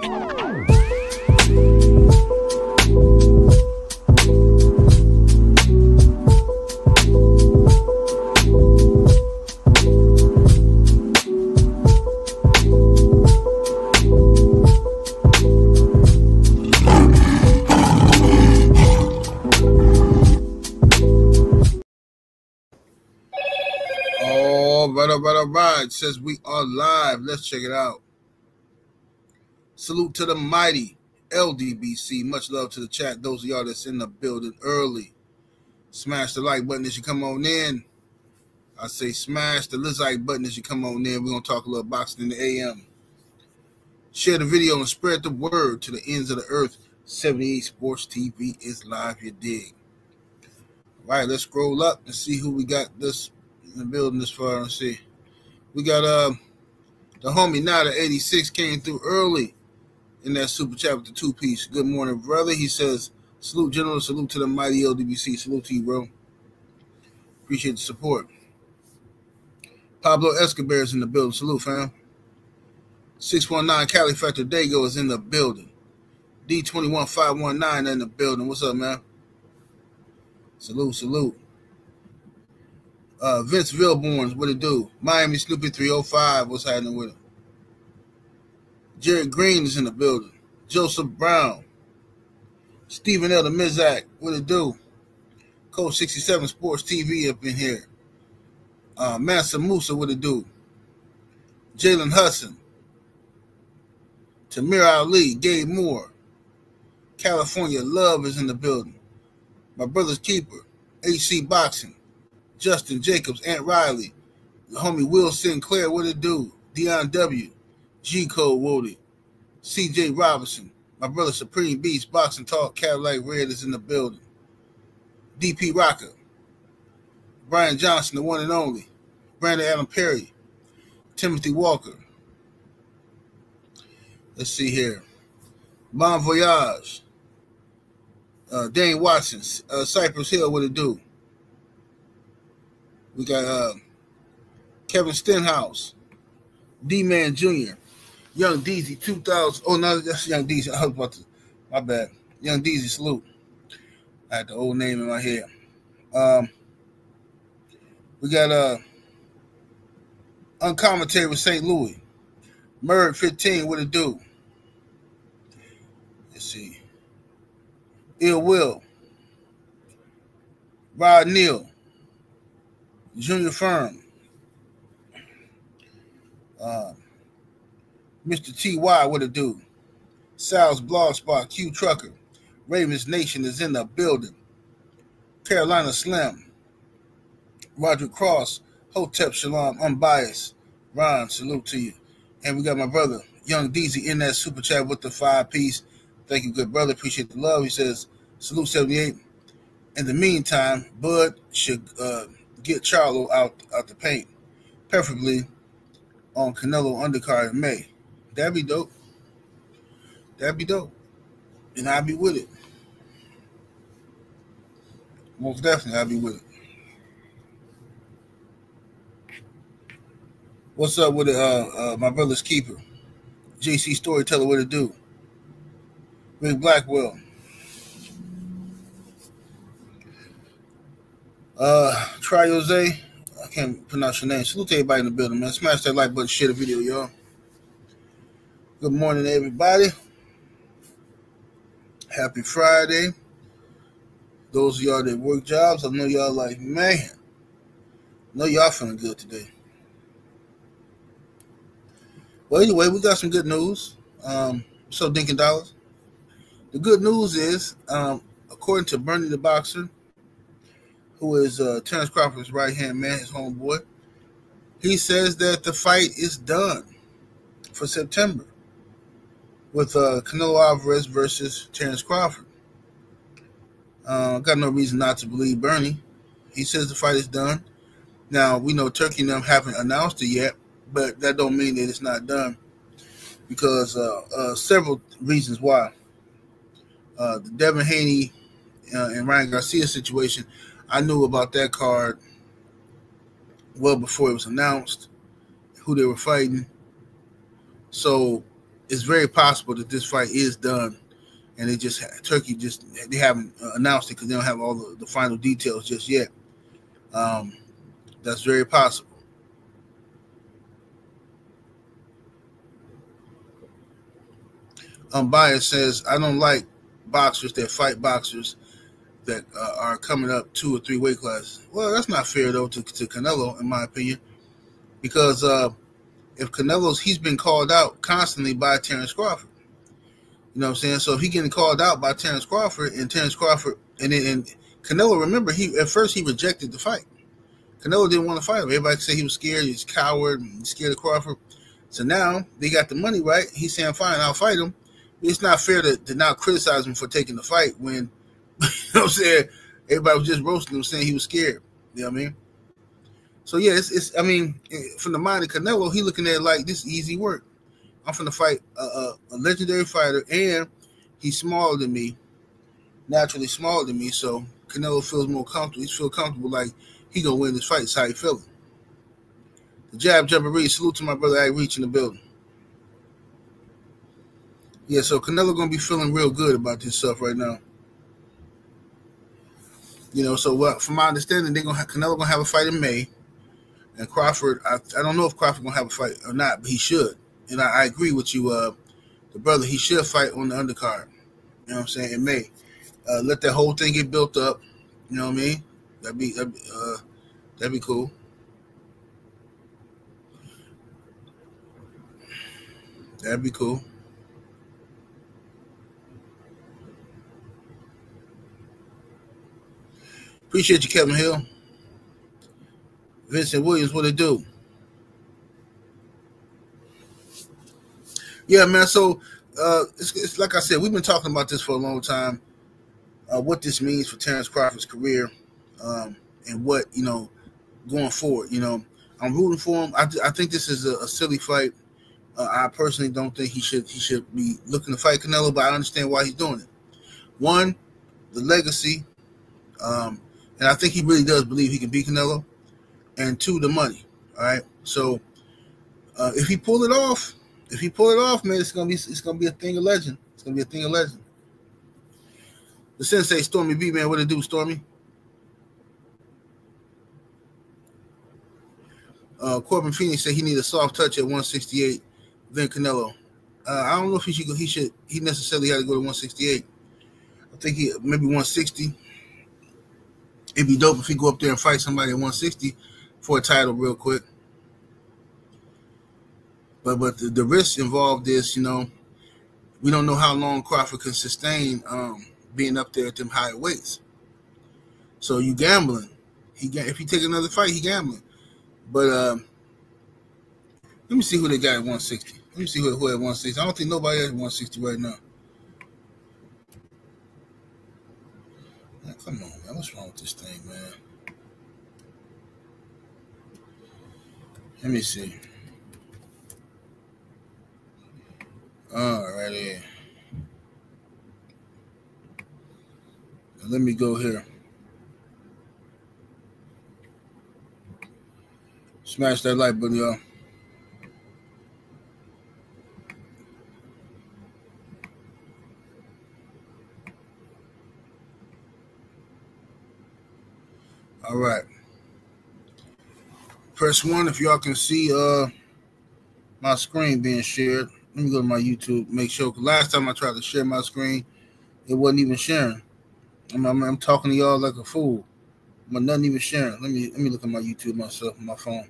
All right. It says we are live. Let's check it out. Salute to the mighty LDBC. Much love to the chat. Those of y'all that's in the building early. Smash the like button as you come on in. I say smash the like button as you come on in. We're going to talk a little boxing in the AM. Share the video and spread the word to the ends of the earth. 78 Sports TV is live, you dig. All right, let's scroll up and see who we got this in the building this far. Let's see. We got the homie now, the 86 came through early in that super chat with the two-piece. Good morning, brother. He says, salute, general. Salute to the mighty LDBC. Salute to you, bro. Appreciate the support. Pablo Escobar is in the building. Salute, fam. 619 Cali Factor Dago is in the building. D21519 in the building. What's up, man? Salute. Vince Vilborns, what it do? Miami Snoopy 305, what's happening with him? Jared Green is in the building. Joseph Brown. Stephen L. the Mizak, what it do? Coach 67 Sports TV up in here. Mansa Musa, what it do? Jalen Hudson. Tamir Ali, Gabe Moore. California Love is in the building. My brother's keeper, HC Boxing. Justin Jacobs, Aunt Riley, the homie Will Sinclair, what it do? Dion W, G Code Woody, CJ Robinson, my brother Supreme Beast, Boxing Talk, Cadillac Red is in the building. DP Rocker, Brian Johnson, the one and only, Brandon Adam Perry, Timothy Walker. Let's see here. Bon Voyage, Dane Watson, Cypress Hill, what it do? We got Kevin Stenhouse, D-Man Jr., Young Deezy 2000. Oh, no, that's Young Deezy. I was about to, my bad. Young Deezy, salute. I had the old name in my head. We got Uncommentary with St. Louis. Murd 15, what it do? Let's see. Ill Will. Rod Neal. Junior Firm, Mr. T.Y., what it do? Sal's Blog Spot, Q Trucker, Ravens Nation is in the building. Carolina Slim, Roger Cross, Hotep Shalom, Unbiased. Ron, salute to you. And we got my brother, Young Deezy, in that super chat with the 5-piece. Thank you, good brother. Appreciate the love. He says, salute 78. In the meantime, Bud should get Charlo out the paint, preferably on Canelo undercard in May. That'd be dope. And I'd be with it. Most definitely, I'd be with it. What's up with it? My brother's keeper, JC Storyteller, what it do? Rick Blackwell. Try Jose, I can't pronounce your name. Salute to everybody in the building, man. Smash that like button, share the video, y'all. Good morning, everybody. Happy Friday. Those of y'all that work jobs, I know y'all like, man, I know y'all feeling good today. Well, anyway, we got some good news. So, Dinkin' Dollars. The good news is, according to Bernie the Boxer, who is Terence Crawford's right-hand man, his homeboy, he says that the fight is done for September with Canelo Alvarez versus Terence Crawford. Got no reason not to believe Bernie. He says the fight is done. Now, we know Turkey and them haven't announced it yet, but that don't mean that it's not done because several reasons why. The Devin Haney and Ryan Garcia situation, I knew about that card well before it was announced, who they were fighting. So it's very possible that this fight is done, and Turkey they haven't announced it because they don't have all the final details just yet. That's very possible. Unbiased says, I don't like boxers that fight boxers that are coming up 2 or 3 weight classes. Well, that's not fair, though, to Canelo, in my opinion, because if he's been called out constantly by Terence Crawford. You know what I'm saying? So if he's getting called out by Terence Crawford, and Canelo, remember, at first he rejected the fight. Canelo didn't want to fight him. Everybody said he was scared, he's a coward, he's scared of Crawford. So now they got the money right. He's saying, fine, I'll fight him. It's not fair to now criticize him for taking the fight when, you know what I'm saying, everybody was just roasting him, saying he was scared. You know what I mean? So, yeah, I mean, from the mind of Canelo, he looking at it like this is easy work. I'm finna fight a legendary fighter, and he's smaller than me, naturally smaller than me, so Canelo feels more comfortable. He feels comfortable like he gonna win this fight. That's how he feeling. The Jab Jumper Reed, salute to my brother I Reach in the building. Yeah, so Canelo gonna be feeling real good about this stuff right now. You know, so from my understanding, Canelo gonna have a fight in May, and Crawford. I don't know if Crawford gonna have a fight or not, but he should. And I agree with you, the brother. He should fight on the undercard. You know what I'm saying? In May, let that whole thing get built up. You know what I mean? That'd be cool. That'd be cool. Appreciate you, Kevin Hill. Vincent Williams, what it do? Yeah, man. So it's like I said, we've been talking about this for a long time. What this means for Terence Crawford's career, and what, you know, going forward. You know, I'm rooting for him. I think this is a silly fight. I personally don't think he should be looking to fight Canelo, but I understand why he's doing it. One, the legacy, and I think he really does believe he can beat Canelo. And 2, the money. All right. So if he pull it off, man, it's gonna be a thing of legend. It's gonna be a thing of legend. The Sensei Stormy B, man, what it do, Stormy? Corbin Phoenix said he need a soft touch at 168 than Canelo. I don't know if he necessarily had to go to 168. I think he maybe 160. It'd be dope if he go up there and fight somebody at 160 for a title real quick. But the risk involved is, you know, we don't know how long Crawford can sustain being up there at them higher weights. So you gambling. If he take another fight, he gambling. But let me see who they got at 160. Let me see who at 160. I don't think nobody at 160 right now. Man, come on, man. What's wrong with this thing, man? Let me see. All righty. Let me go here. Smash that like button, y'all. All right. Press 1 if y'all can see my screen being shared. Let me go to my YouTube, make sure. Cause last time I tried to share my screen, it wasn't even sharing. I'm talking to y'all like a fool. But nothing even sharing. Let me look at my YouTube myself on my phone.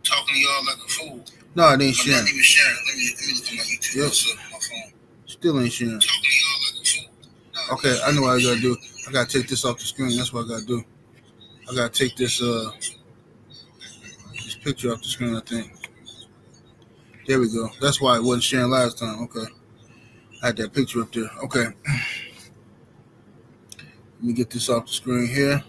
Talking to y'all like a fool. No, it ain't sharing. Nothing even sharing. Let me look at my YouTube myself on my phone. Still ain't sharing. Talking to y'all like a fool. No, okay, I know what I gotta do. I gotta take this off the screen. That's what I gotta do. I gotta take this picture off the screen, I think. There we go. That's why it wasn't sharing last time. Okay. I had that picture up there. Okay. Let me get this off the screen here.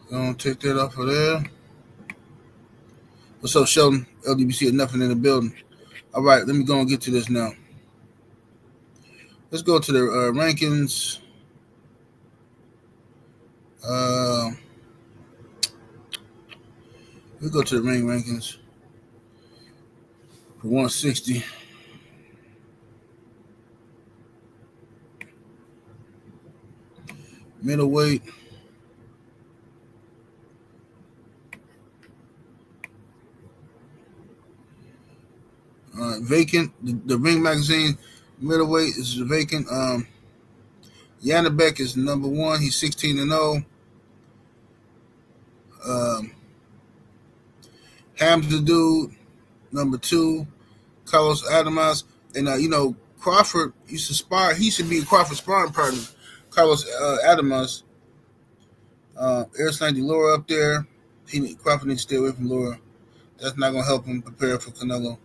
Gonna take that off of there. What's up, Sheldon? LDBC or nothing in the building. All right, let me go and get to this now. Let's go to the rankings. We go to the ring rankings. for 160. Middleweight. Vacant. The Ring Magazine middleweight is vacant. Yanabek is number 1. He's 16-0. Hamza Dude, number 2. Carlos Adamas. And, Crawford used to spar. He should be a Crawford sparring partner. Carlos Adamas. Erislandy Laura up there. Crawford needs to stay away from Laura. That's not going to help him prepare for Canelo.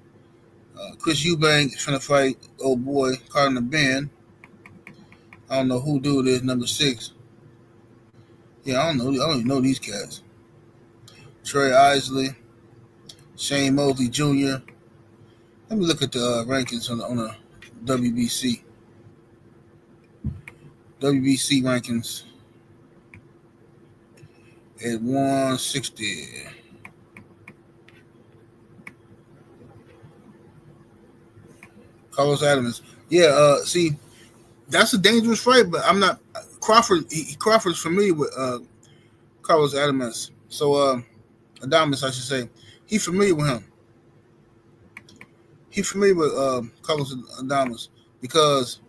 Chris Eubank is trying to fight old boy Carter Ben. I don't know who dude is, number 6. Yeah, I don't even know these cats. Trey Isley, Shane Mosley Jr. Let me look at the rankings on the WBC. WBC rankings at 160. Carlos Adamas. Yeah, see, that's a dangerous fight, but I'm not. Crawford's familiar with Carlos Adamas. So, Adamas, I should say. He's familiar with him. He's familiar with Carlos Adamas because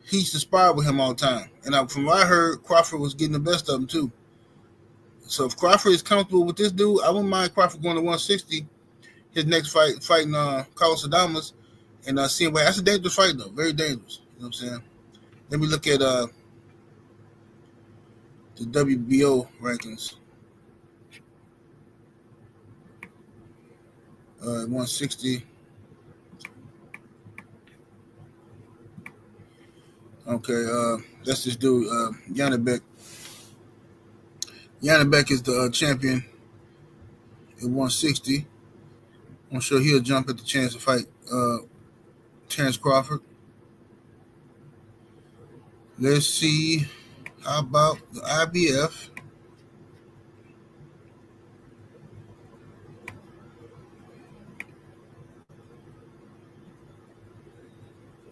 he used to spar with him all the time. And from what I heard, Crawford was getting the best of him, too. So, if Crawford is comfortable with this dude, I wouldn't mind Crawford going to 160. His next fight, fighting Carlos Adamas. And seeing that's a dangerous fight, though. Very dangerous. You know what I'm saying? Let me look at the WBO rankings. 160. Okay, that's this dude, Yanabek. Yanabek is the champion at 160. I'm sure he'll jump at the chance to fight Terence Crawford. Let's see. How about the IBF?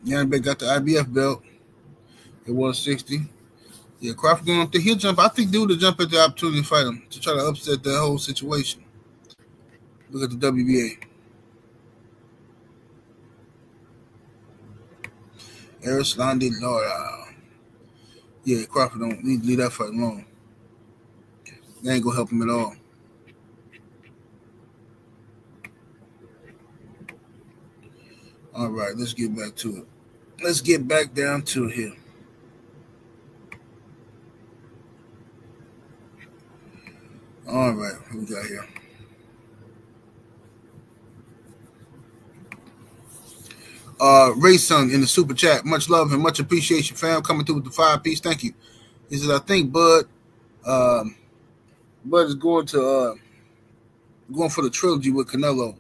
Yanabek got the IBF belt at 160. Yeah, Crawford going up there. He'll jump. I think dude will jump at the opportunity to fight him to try to upset the whole situation. Look at the WBA. Erislandy Laura. Yeah, Crawford don't need to leave that fight alone. That ain't gonna help him at all. All right, let's get back to it. Let's get back down to it here. All right, what we got here? Ray Sung in the super chat. Much love and much appreciation, fam. Coming through with the 5-piece. Thank you. He says, I think Bud is going for the trilogy with Canelo.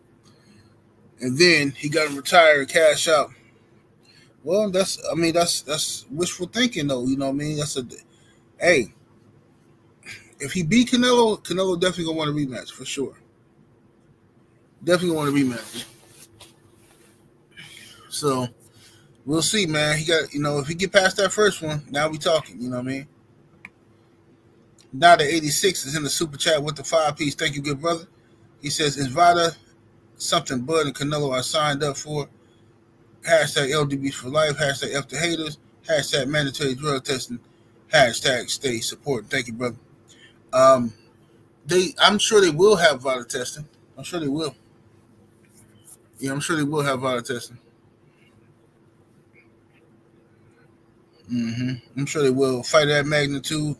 And then he got to retire and cash out. Well, that's wishful thinking, though. You know what I mean? Hey, if he beat Canelo definitely gonna want a rematch for sure. Definitely want a rematch. So we'll see, man. He got, if he get past that first one, now we talking. You know what I mean? Now the 86 is in the super chat with the 5-piece. Thank you, good brother. He says, Invada something Bud and Canelo are signed up for. Hashtag LDB for life. Hashtag F the haters. Hashtag mandatory drug testing. Hashtag stay supporting. Thank you, brother. I'm sure they will have VADA testing. I'm sure they will. Yeah, I'm sure they will have VADA testing. I'm sure they will. Fight at that magnitude.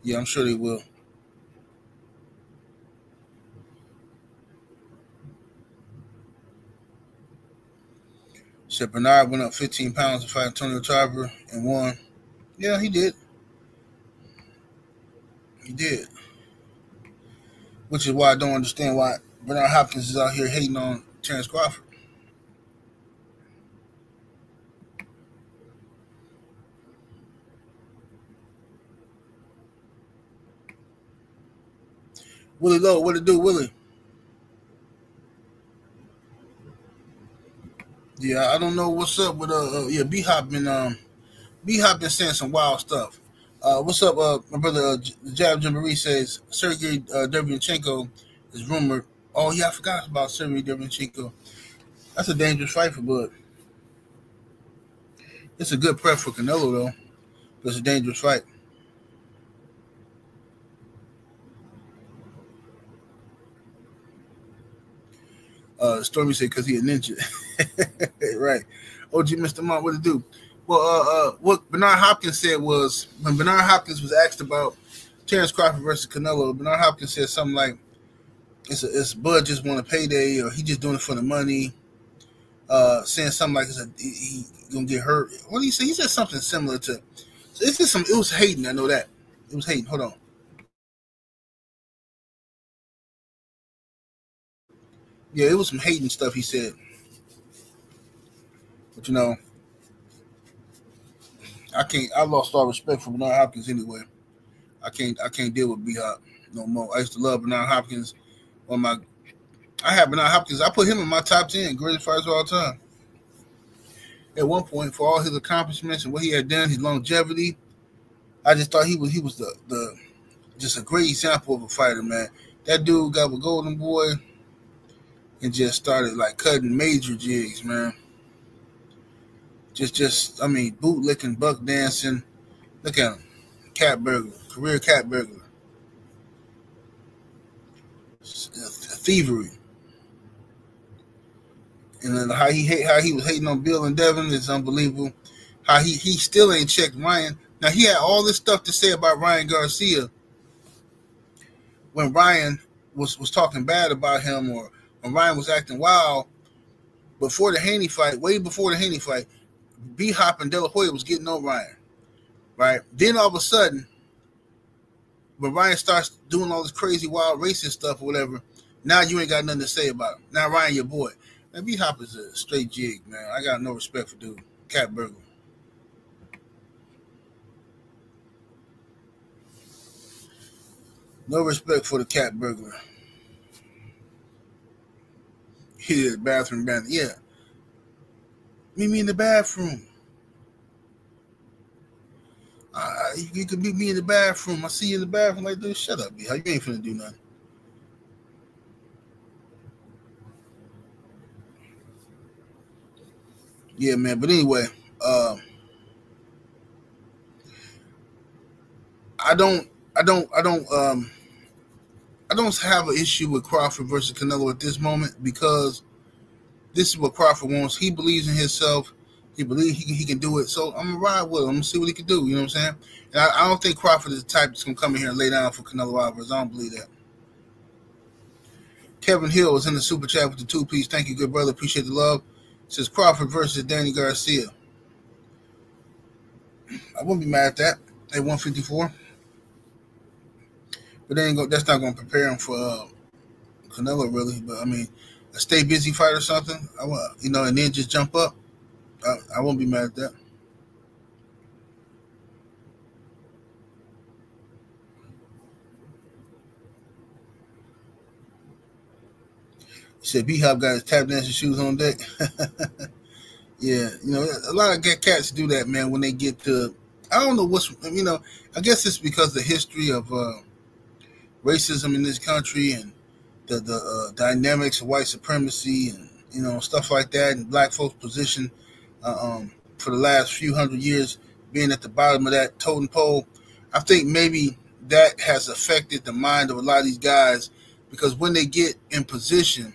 Yeah, I'm sure they will. Said Bernard went up 15 pounds to fight Antonio Tarver and won. Yeah, he did. He did. Which is why I don't understand why Bernard Hopkins is out here hating on Terence Crawford. Willie Lowe, what it do, Willie? Yeah, I don't know what's up with yeah, B Hop been saying some wild stuff. What's up, my brother Jab Jamboree says Sergey Derevyanchenko is rumored. Oh yeah, I forgot about Sergey Derevyanchenko. That's a dangerous fight for Bud. It's a good prep for Canelo though. But it's a dangerous fight. Stormy said because he a ninja. Right. OG Mr. Mont, what to do? Well, what Bernard Hopkins said was when Bernard Hopkins was asked about Terence Crawford versus Canelo, Bernard Hopkins said something like, "It's Bud just want a payday, or he just doing it for the money." Saying something like he gonna get hurt. What did he say? He said something similar to. So it's just some. It was hating. I know that it was hating. Hold on. Yeah, it was some hating stuff he said. But you know, I can't. I lost all respect for Bernard Hopkins anyway. I can't deal with B Hop no more. I used to love Bernard Hopkins. I had Bernard Hopkins. I put him in my top 10 greatest fighters of all time. At one point, for all his accomplishments and what he had done, his longevity, I just thought he was the just a great example of a fighter, man. That dude got with Golden Boy and just started like cutting major jigs, man. I mean, bootlicking, buck dancing. Look at him, cat burglar, career cat burglar, thievery, and then how he was hating on Bill and Devin is unbelievable. How he still ain't checked Ryan. Now he had all this stuff to say about Ryan Garcia when Ryan was talking bad about him, or when Ryan was acting wild before the Haney fight, way before the Haney fight. B Hop and De La Hoya was getting on Ryan, right? Then all of a sudden, when Ryan starts doing all this crazy, wild, racist stuff or whatever, now you ain't got nothing to say about him. Now Ryan, your boy. Man, B Hop is a straight jig, man. I got no respect for dude. Cat burglar. No respect for the cat burglar. He did bathroom bandit. Yeah. Meet me in the bathroom. You could meet me in the bathroom. I see you in the bathroom. Like, dude, shut up, B. You ain't finna do nothing. Yeah, man. But anyway, I don't have an issue with Crawford versus Canelo at this moment because this is what Crawford wants. He believes in himself. He believes he can do it. So I'm going to ride with him. I'm going to see what he can do. You know what I'm saying? And I don't think Crawford is the type that's going to come in here and lay down for Canelo Alvarez. I don't believe that. Kevin Hill is in the super chat with the 2-piece. Thank you, good brother. Appreciate the love. It says Crawford versus Danny Garcia. I wouldn't be mad at that at 154. But that's not going to prepare him for Canelo, really. But, I mean, a stay busy fight or something, and then just jump up. I won't be mad at that. He said B-Hop got his tap dancing shoes on deck. Yeah, a lot of cats do that, man, when they get to, I don't know I guess it's because of the history of racism in this country and the dynamics of white supremacy and, stuff like that, and black folks' position for the last few hundred years being at the bottom of that totem pole. I think maybe that has affected the mind of a lot of these guys because when they get in position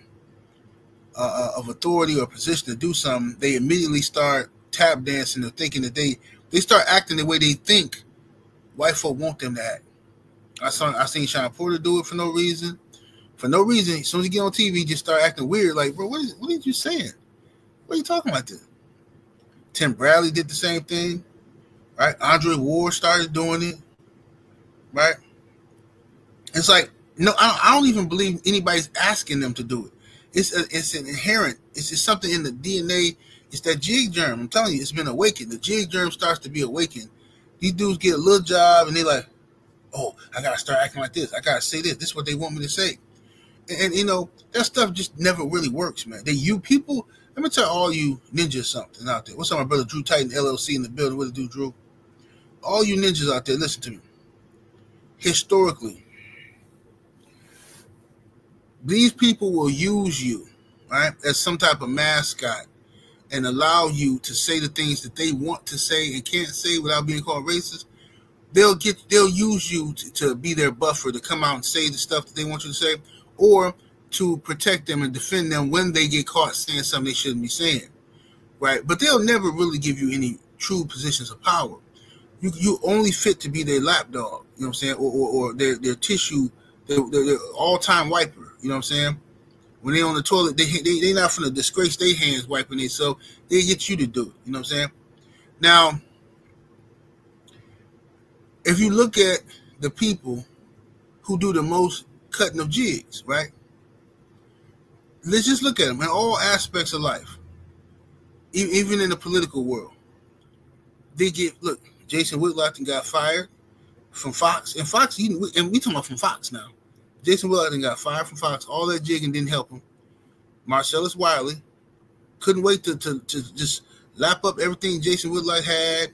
of authority or position to do something, they immediately start tap dancing or thinking that they start acting the way they think white folk want them to act. I seen Sean Porter do it for no reason. For no reason, as soon as you get on TV, just start acting weird. Like, bro, what are you saying? What are you talking about this? Tim Bradley did the same thing, right? Andre Ward started doing it, right? It's like, no, I don't even believe anybody's asking them to do it. It's an inherent. It's just something in the DNA. It's that jig germ. I'm telling you, it's been awakened. The jig germ starts to be awakened. These dudes get a little job, and they're like, oh, I got to start acting like this. I got to say this. This is what they want me to say. And you know, that stuff just never really works, man. People, let me tell all you ninjas something out there. What's up, my brother Drew Titan LLC in the building? What it do, Drew? All you ninjas out there, listen to me. Historically, these people will use you, right, as some type of mascot and allow you to say the things that they want to say and can't say without being called racist. They'll use you to be their buffer, to come out and say the stuff that they want you to say, or to protect them and defend them when they get caught saying something they shouldn't be saying, right? But they'll never really give you any true positions of power. You only fit to be their lapdog, you know what I'm saying, or their tissue, their all-time wiper, you know what I'm saying? When they're on the toilet, they not finna disgrace their hands wiping themselves. They get you to do it, you know what I'm saying? Now, if you look at the people who do the most cutting of jigs, right? Let's just look at them in all aspects of life, even in the political world. Look, Jason Whitlock got fired from Fox, and Fox, and we talking about from Fox now. Jason Whitlock got fired from Fox. All that jigging didn't help him. Marcellus Wiley couldn't wait to just lap up everything Jason Whitlock had.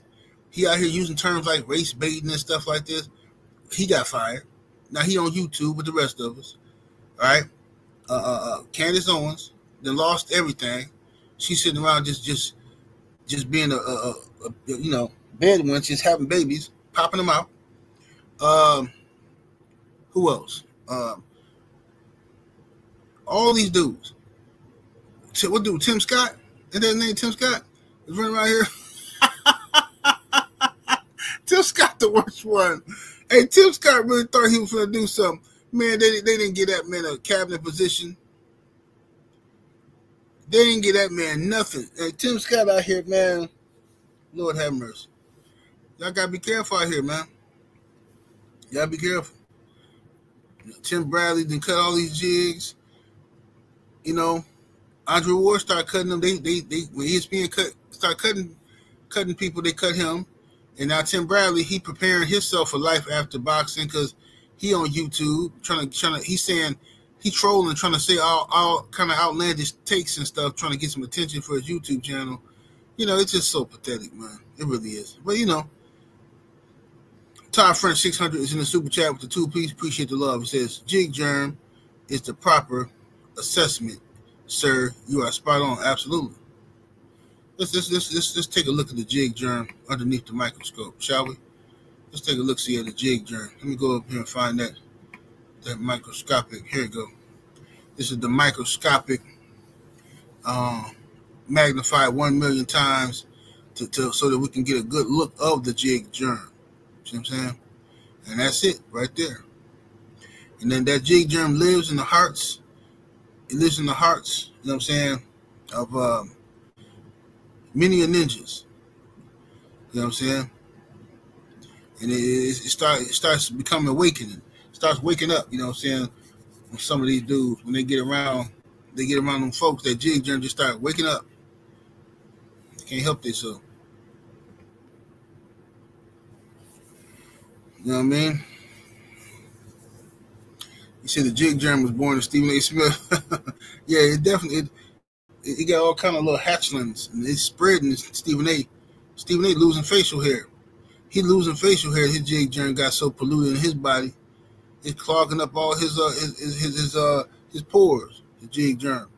He out here using terms like race baiting and stuff like this. He got fired. Now he on YouTube with the rest of us. All right. Candace Owens then lost everything. She's sitting around just being a you know, bed wench, just having babies, popping them out. Who else? All these dudes. What dude? Tim Scott? Is that his name? Tim Scott is running around here. Tim Scott, the worst one. Hey, Tim Scott really thought he was going to do something. Man, they didn't get that man a cabinet position. They didn't get that man nothing. Hey, Tim Scott out here, man. Lord have mercy. Y'all got to be careful out here, man. Y'all be careful. Tim Bradley done cut all these jigs. You know, Andre Ward started cutting them. They when ESPN start cutting people, they cut him. And now Tim Bradley, he preparing himself for life after boxing because he on YouTube trying to he's saying he trolling, trying to say all kind of outlandish takes and stuff, trying to get some attention for his YouTube channel. You know, it's just so pathetic, man. It really is. But you know, Todd French 600 is in the super chat with the 2-piece. Appreciate the love. He says jig germ is the proper assessment, sir. You are spot on. Absolutely. Let's take a look at the jig germ underneath the microscope, shall we? Let's take a look, see at the jig germ. Let me go up here and find that microscopic. Here we go. This is the microscopic, magnified 1 million times so that we can get a good look of the jig germ. See what I'm saying? And that's it right there. And then that jig germ lives in the hearts. It lives in the hearts, you know what I'm saying, of many ninjas. You know what I'm saying? And it starts becoming awakening. It starts waking up, you know what I'm saying? When some of these dudes, when they get around them folks, that jig germ just start waking up. They can't help themselves. You know what I mean? You see the jig germ was born in Stephen A. Smith. Yeah, it definitely it got all kind of little hatchlings, and it's spreading. Stephen A. losing facial hair. He losing facial hair. His jig germ got so polluted in his body, it's clogging up all his pores. The jig germ.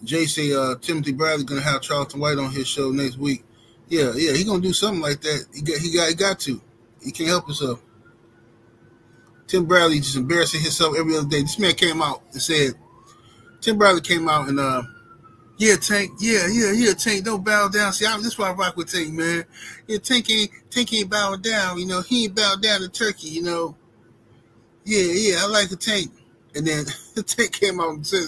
Jay say Timothy Bradley gonna have Charlton White on his show next week. Yeah, he gonna do something like that. He got to. He can't help himself. Tim Bradley just embarrassing himself every other day. This man came out and said, Tim Bradley came out and yeah, Tank, yeah, Tank, don't bow down. See, that's why I rock with Tank, man. Yeah, Tank ain't bowing down, you know. He ain't bowed down to Turkey, you know. Yeah, I like the Tank. And then the Tank came out and said,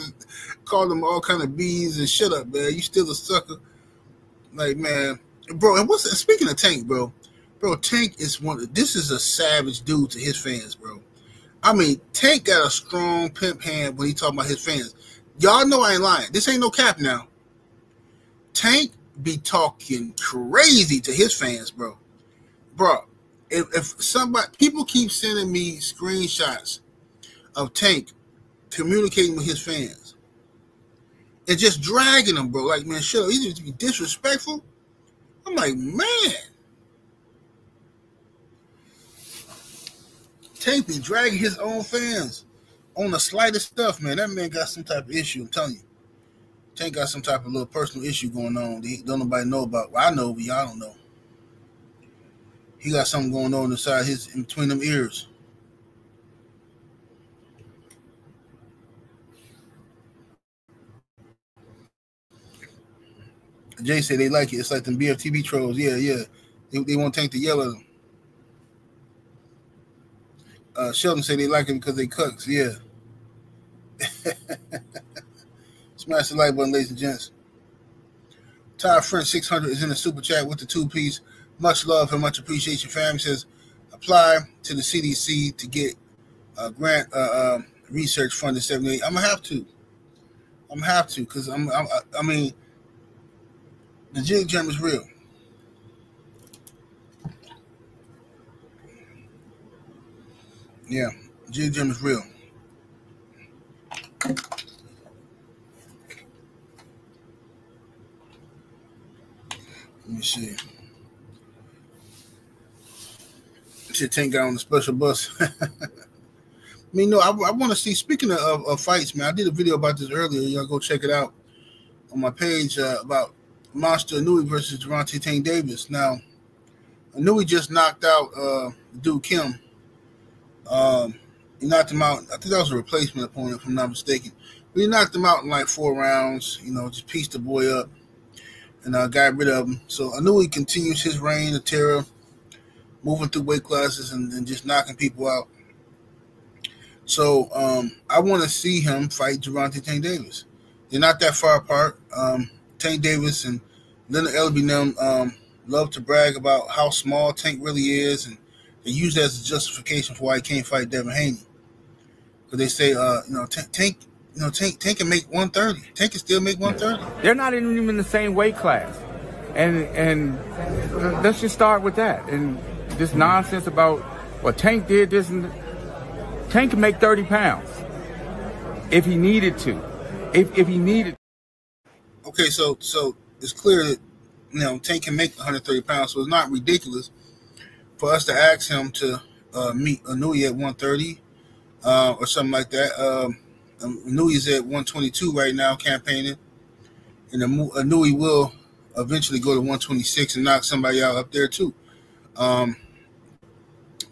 called him all kind of bees and shut up, man. You still a sucker. Like, man. Bro, and speaking of Tank, bro, Tank is this is a savage dude to his fans, bro. I mean, Tank got a strong pimp hand when he talking about his fans. Y'all know I ain't lying. This ain't no cap now. Tank be talking crazy to his fans, bro. Bro, if somebody, people keep sending me screenshots of Tank communicating with his fans and just dragging them, bro. Like, man, shut up. He just be disrespectful. I'm like, man, Tank be dragging his own fans on the slightest stuff, man. That man got some type of issue. I'm telling you, Tank got some type of little personal issue going on that don't nobody know about. Well, I know, but y'all don't know. He got something going on inside in between them ears. Jay said they like it. It's like them BFTB trolls. Yeah. They want Tank to yell at them. Sheldon said they like it because they cucks. Yeah. Smash the like button, ladies and gents. Ty French 600 is in the super chat with the 2-piece. Much love and much appreciation. Fam says apply to the CDC to get grant research funded 78. I'm gonna have to because I mean the jig jam is real. Yeah, jig jam is real. Let me see. Shit, Tank got on the special bus. I mean, no, I want to see. Speaking of fights, man, I did a video about this earlier. Y'all go check it out on my page about Monster Inoue versus Gervonta Tank Davis. Now, Inoue just knocked out dude Kim. He knocked him out. I think that was a replacement opponent, if I'm not mistaken. But he knocked him out in like 4 rounds. You know, just pieced the boy up and got rid of him. So Inoue continues his reign of terror, moving through weight classes and just knocking people out. So I want to see him fight Gervonta Tank Davis. They're not that far apart. Tank Davis and Leonard Ellerbe love to brag about how small Tank really is, and they use that as a justification for why he can't fight Devin Haney. Because they say, Tank can make 130. Tank can still make 130. They're not even in the same weight class, and let's just start with that. And this nonsense about Tank did this, and Tank can make 30 pounds if he needed to. If he needed. Okay, so it's clear that Tank can make 130 pounds, so it's not ridiculous for us to ask him to meet Inoue at 130 or something like that. Inoue is at 122 right now, campaigning, and Inoue will eventually go to 126 and knock somebody out up there too.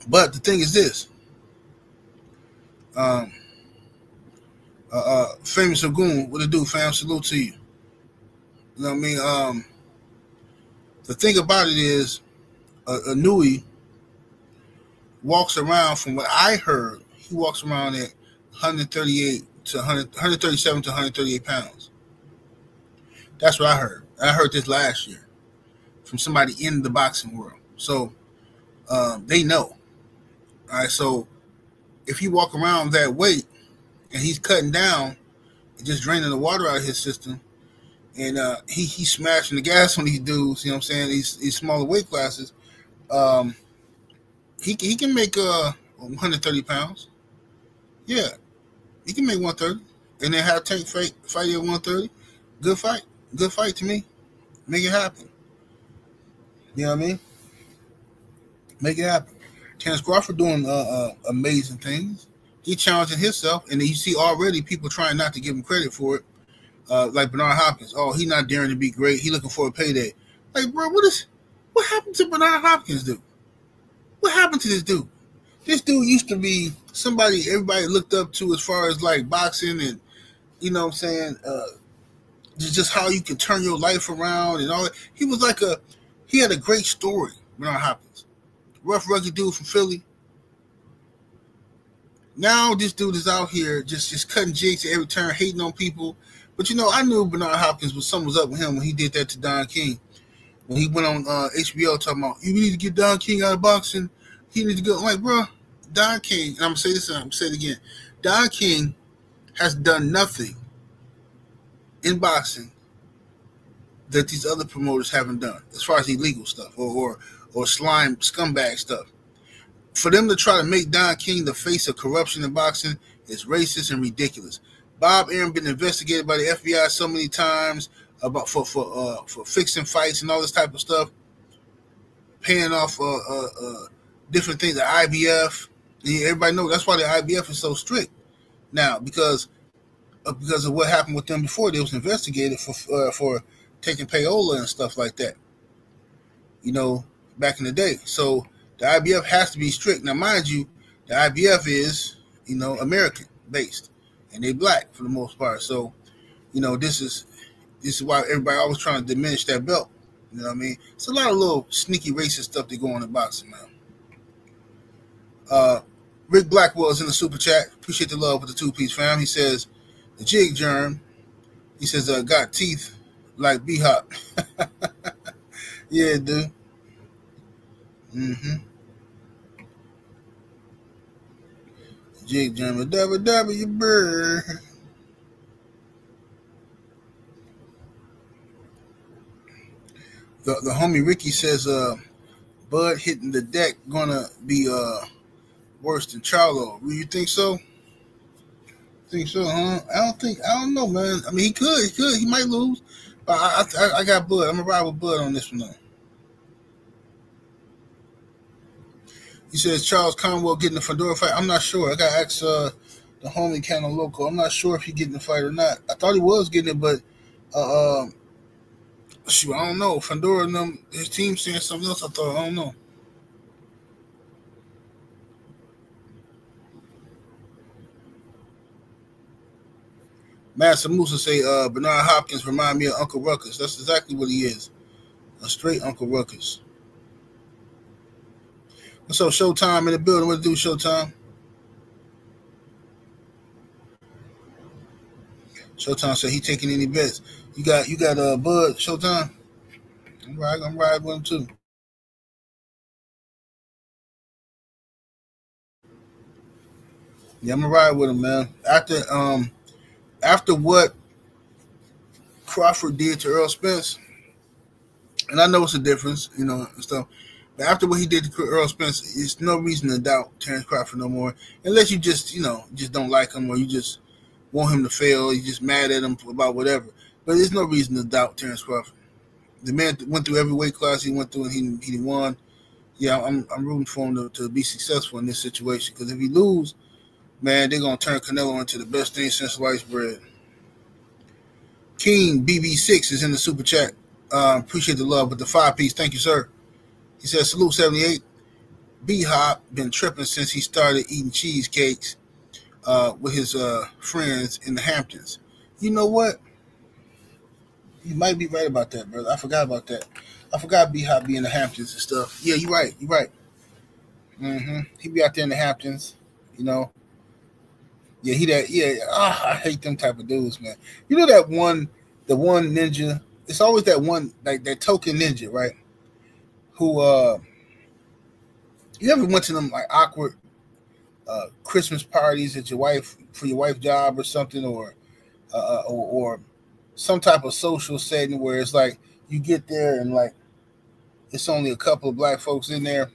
But the thing is this. Famous Ogun, what it do, fam? Salute to you. You know what I mean? The thing about it is, Inoue walks around, from what I heard, he walks around at 137 to 138 pounds. That's what I heard. I heard this last year from somebody in the boxing world. So they know. All right, so if he walk around that weight and he's cutting down and just draining the water out of his system, and he's smashing the gas on these dudes, you know what I'm saying, these smaller weight classes, he can make 130 pounds. Yeah, he can make 130. And then have Tank fight at 130. Good fight to me. Make it happen. You know what I mean? Make it happen. Terence Crawford doing amazing things. He challenging himself, and you see already people trying not to give him credit for it. Like Bernard Hopkins. Oh, he not daring to be great. He looking for a payday. Like, bro, what happened to Bernard Hopkins, dude? What happened to this dude? This dude used to be somebody everybody looked up to as far as like boxing, and you know what I'm saying, just how you can turn your life around and all that. He had a great story, Bernard Hopkins. Rough, rugged dude from Philly. Now this dude is out here just cutting jigs at every turn, hating on people. But I knew Bernard Hopkins something was up with him when he did that to Don King. When he went on HBO talking about, you need to get Don King out of boxing. He needs to go. I'm like, bro, Don King, and I'm going to say this and I'm going to say it again. Don King has done nothing in boxing that these other promoters haven't done as far as illegal stuff or slime scumbag stuff. For them to try to make Don King the face of corruption in boxing is racist and ridiculous. Bob Arum been investigated by the FBI so many times about for fixing fights and all this type of stuff, paying off different things. The IBF, everybody knows that's why the IBF is so strict now, because of what happened with them before. They was investigated for taking payola and stuff like that, back in the day. So the IBF has to be strict. Now, mind you, the IBF is, American based, and they black for the most part. So, this is why everybody always trying to diminish that belt. You know what I mean? It's a lot of little sneaky racist stuff that go on in boxing, man. Rick Blackwell is in the super chat. Appreciate the love with the 2-piece fam. He says, the jig germ, he says, got teeth like B-Hop. Yeah, dude. Jig germ, dabba, you bird. The homie Ricky says, Bud hitting the deck gonna be worse than Charlo. You think so? Think so, huh? I don't know, man. I mean, he could. He might lose. But I got Bud. I'm gonna ride with Bud on this one, though. He says Charles Conwell getting the Fedora fight. I'm not sure. I got to ask the homie Canelo Loco. I'm not sure if he getting the fight or not. I thought he was getting it, but shoot, I don't know. Fedora and them, his team saying something else. I don't know. Master Musa say Bernard Hopkins remind me of Uncle Ruckus. That's exactly what he is. A straight Uncle Ruckus. What's up, Showtime in the building? What to do, Showtime? Showtime said he taking any bets. You got Bud, Showtime? I'm riding with him too. Yeah, I'm gonna ride with him, man. After what Crawford did to Earl Spence, and I know it's a difference, and stuff. But after what he did to Earl Spence, it's no reason to doubt Terence Crawford no more. Unless you just don't like him, or you just want him to fail, you're just mad at him about whatever. But there's no reason to doubt Terence Crawford. The man went through every weight class he went through, and he won. Yeah, I'm rooting for him to be successful in this situation. Because if he lose, man, they're gonna turn Canelo into the best thing since sliced bread. King BB6 is in the super chat. Appreciate the love with the 5-piece. Thank you, sir. He says, salute 78. B-Hop been tripping since he started eating cheesecakes with his friends in the Hamptons. You know what? You might be right about that, brother. I forgot about that. I forgot B-Hop be in the Hamptons and stuff. Yeah, you're right. He be out there in the Hamptons, Yeah, I hate them type of dudes, man. You know the one ninja. It's always that one, like that token ninja, right? Who you ever went to them like awkward Christmas parties at for your wife's job or something, or some type of social setting where it's like you get there and like it's only a couple of black folks in there,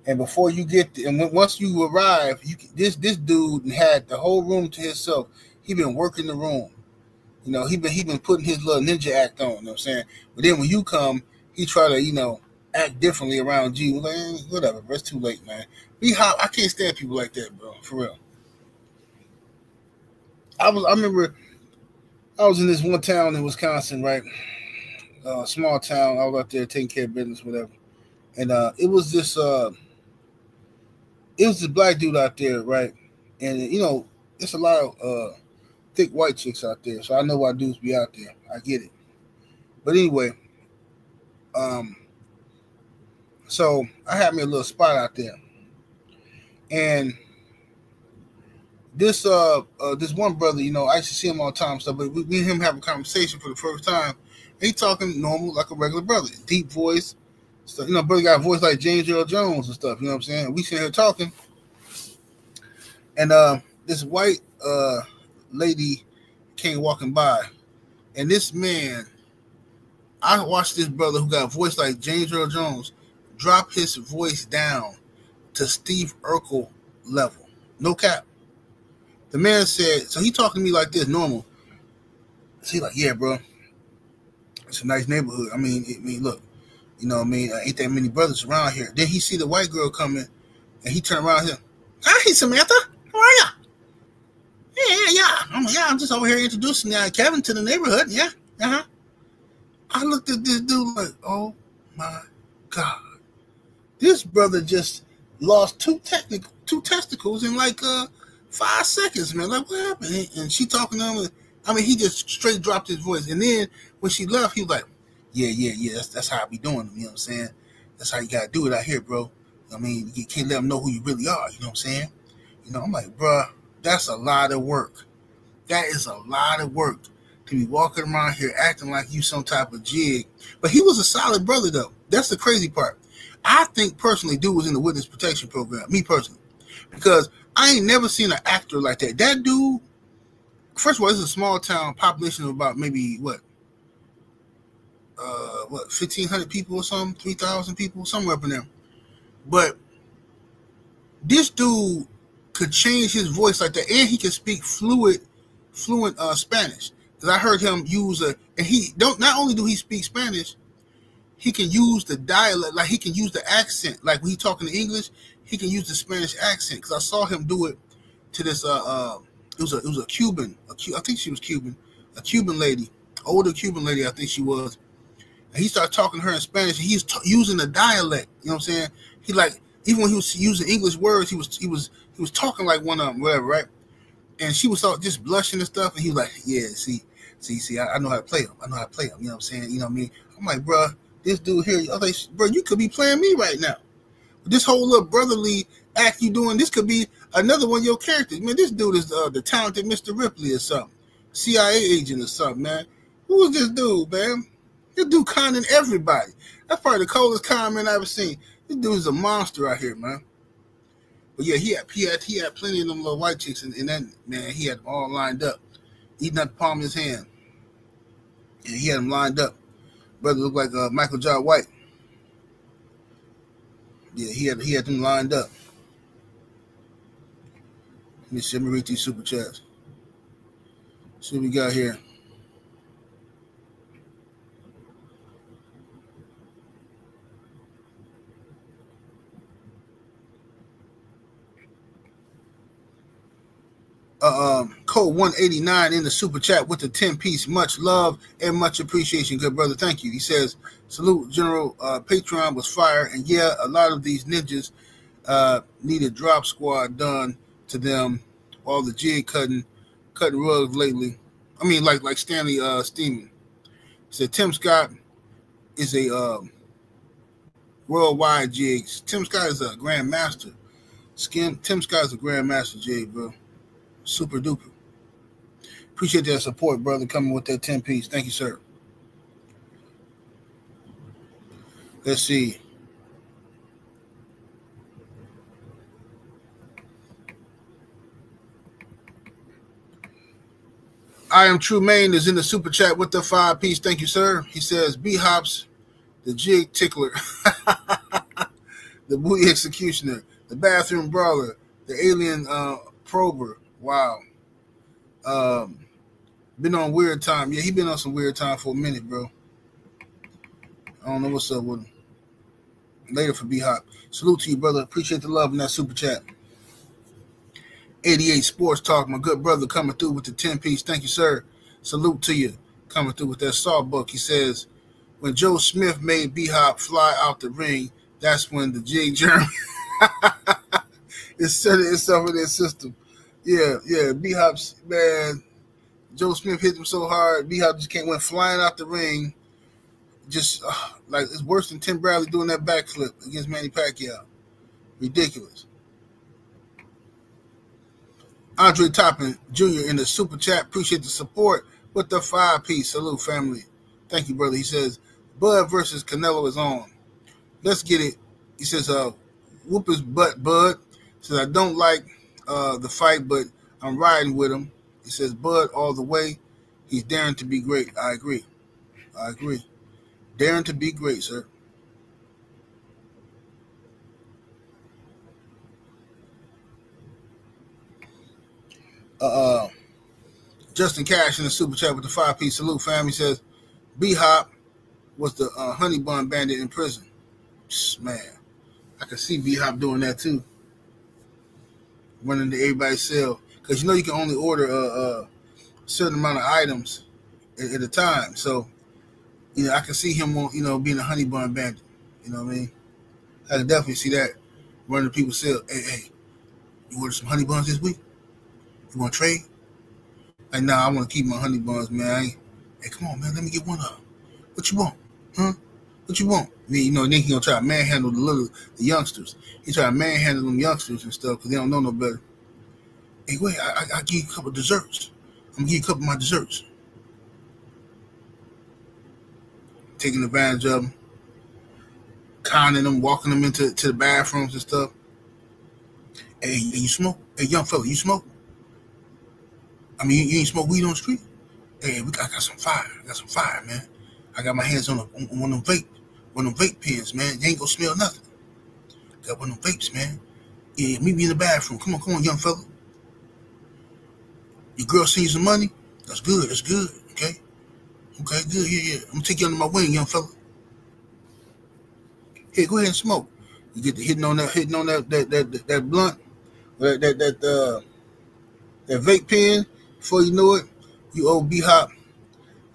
and before you get there, and once you arrive, this dude had the whole room to himself. He been working the room, he been putting his little ninja act on. You know what I'm saying? But then when you come, he try to act differently around you. Like, whatever, bro. It's too late, man. B-Hop, I can't stand people like that, bro. For real. I remember I was in this one town in Wisconsin, right? Small town. I was out there taking care of business, whatever. And it was this black dude out there, right? And it's a lot of thick white chicks out there, so I know why dudes be out there. I get it. But anyway, so I had me a little spot out there, and this one brother, I used to see him all the time, stuff. But we and him have a conversation for the first time. He talking normal like a regular brother, deep voice, stuff. Brother got a voice like James Earl Jones and stuff. You know what I'm saying? We sitting here talking, and this white lady came walking by, and this man, I watched this brother who got a voice like James Earl Jones drop his voice down to Steve Urkel level. No cap. The man said, so he talking to me like this, normal. So he like, yeah, bro, it's a nice neighborhood. I mean, look, you know what I mean? Ain't that many brothers around here. Then he see the white girl coming, and he turned around and said, hey, Samantha, how are ya? Yeah. I'm just over here introducing Kevin to the neighborhood. Yeah, I looked at this dude like, oh my God. This brother just lost two testicles in like 5 seconds, man. Like, what happened? And she talking to him. I mean, he just straight dropped his voice. And then when she left, he was like, yeah. That's how I be doing them. You know what I'm saying? That's how you got to do it out here, bro. I mean, you can't let them know who you really are. You know what I'm saying? You know, I'm like, bro, that's a lot of work. That is a lot of work to be walking around here acting like you some type of jig. But he was a solid brother, though. That's the crazy part. I think personally, dude was in the witness protection program. Me personally, because I ain't never seen an actor like that. That dude. First of all, this is a small town population of about maybe what 1,500 people or something, 3,000 people, somewhere up in there. But this dude could change his voice like that, and he can speak fluent Spanish. Because I heard him use and he don't. Not only do he speak Spanish, he can use the dialect, like he can use the accent. Like when he talking to English, he can use the Spanish accent. Because I saw him do it to this It was a Cuban. I think she was Cuban. A Cuban lady, older Cuban lady. I think she was. And he started talking to her in Spanish. And he's using the dialect. You know what I'm saying? He like even when he was using English words, he was talking like one of them, whatever, right? And she was all just blushing and stuff. And he was like, yeah, see, I know how to play him. You know what I'm saying? You know what I mean? I'm like, bro, this dude here. I was like, bro, you could be playing me right now. This whole little brotherly act you doing, this could be another one of your characters. Man, this dude is the talented Mr. Ripley or something. CIA agent or something, man. Who is this dude, man? This dude conning everybody. That's probably the coldest con man I've ever seen. This dude is a monster out here, man. But yeah, he had plenty of them little white chicks, and then, man, he had them all lined up, eating at the palm of his hand. And he had them lined up. Brother looked like Michael J. White. Yeah, he had them lined up. Let me read these super chats. See what we got here. Code 189 in the super chat with the 10-piece. Much love and much appreciation, good brother. Thank you. He says, salute, General. Patreon was fire, and yeah, a lot of these ninjas need a drop squad done to them. All the jig cutting rugs lately. I mean, like Stanley Steeman. He said Tim Scott is a worldwide jigs. Tim Scott is a grandmaster. Tim Scott is a grandmaster jig, bro. Super duper. Appreciate that support, brother, coming with that 10-piece. Thank you, sir. Let's see. I am True Maine is in the super chat with the 5-piece. Thank you, sir. He says, B-Hops, the jig tickler, the booty executioner, the bathroom brawler, the alien prober. Wow. Been on weird time. Yeah, he been on some weird time for a minute, bro. I don't know what's up with him. Later for B-Hop. Salute to you, brother. Appreciate the love in that super chat. 88 Sports Talk, my good brother, coming through with the 10-piece. Thank you, sir. Salute to you. Coming through with that sawbuck. He says, when Joe Smith made B-Hop fly out the ring, that's when the jig germ it set itself in their system. Yeah. B-Hop's, man, Joe Smith hit him so hard, B-Hop just went flying out the ring. Just like it's worse than Tim Bradley doing that backflip against Manny Pacquiao. Ridiculous. Andre Toppin Jr. in the super chat. Appreciate the support with the 5-piece. Salute, family. Thank you, brother. He says, Bud versus Canelo is on. Let's get it. He says, whoop his butt, Bud. He says, I don't like the fight, but I'm riding with him. He says, Bud all the way. He's daring to be great. I agree. Daring to be great, sir. Justin Cash in the super chat with the 5-piece salute, fam. He says, B-Hop was the honey bun bandit in prison. Man, I can see B-Hop doing that too. Running to everybody's cell. Because you know you can only order a certain amount of items at a time. So, you know, I can see him, you know, being a honey bun bandit. You know what I mean? I can definitely see that. Running to people's cell. Hey, you order some honey buns this week? You want to trade? Like, nah, I want to keep my honey buns, man. Hey, come on, man. Let me get one of them. What you want? Huh? What you want? You know, then he gonna try to manhandle the youngsters. He try to manhandle them youngsters and stuff because they don't know no better. Hey, wait, I give you a couple of desserts. I'm gonna give you a couple of my desserts. Taking advantage of them, conning them, walking them into the bathrooms and stuff. Hey, you smoke? Hey, young fella, you smoke? I mean, you ain't smoke weed on the street? Hey, I got some fire. I got some fire, man. I got my hands on one of them vape pens, man. They ain't gonna smell nothing. Got one of them vapes, man. Yeah, meet me in the bathroom. Come on, young fella. Your girl send you some money? That's good. Okay, good. Yeah. I'm gonna take you under my wing, young fella. Hey, go ahead and smoke. You get to hitting on that blunt, that vape pen. Before you know it, you owe B-Hop.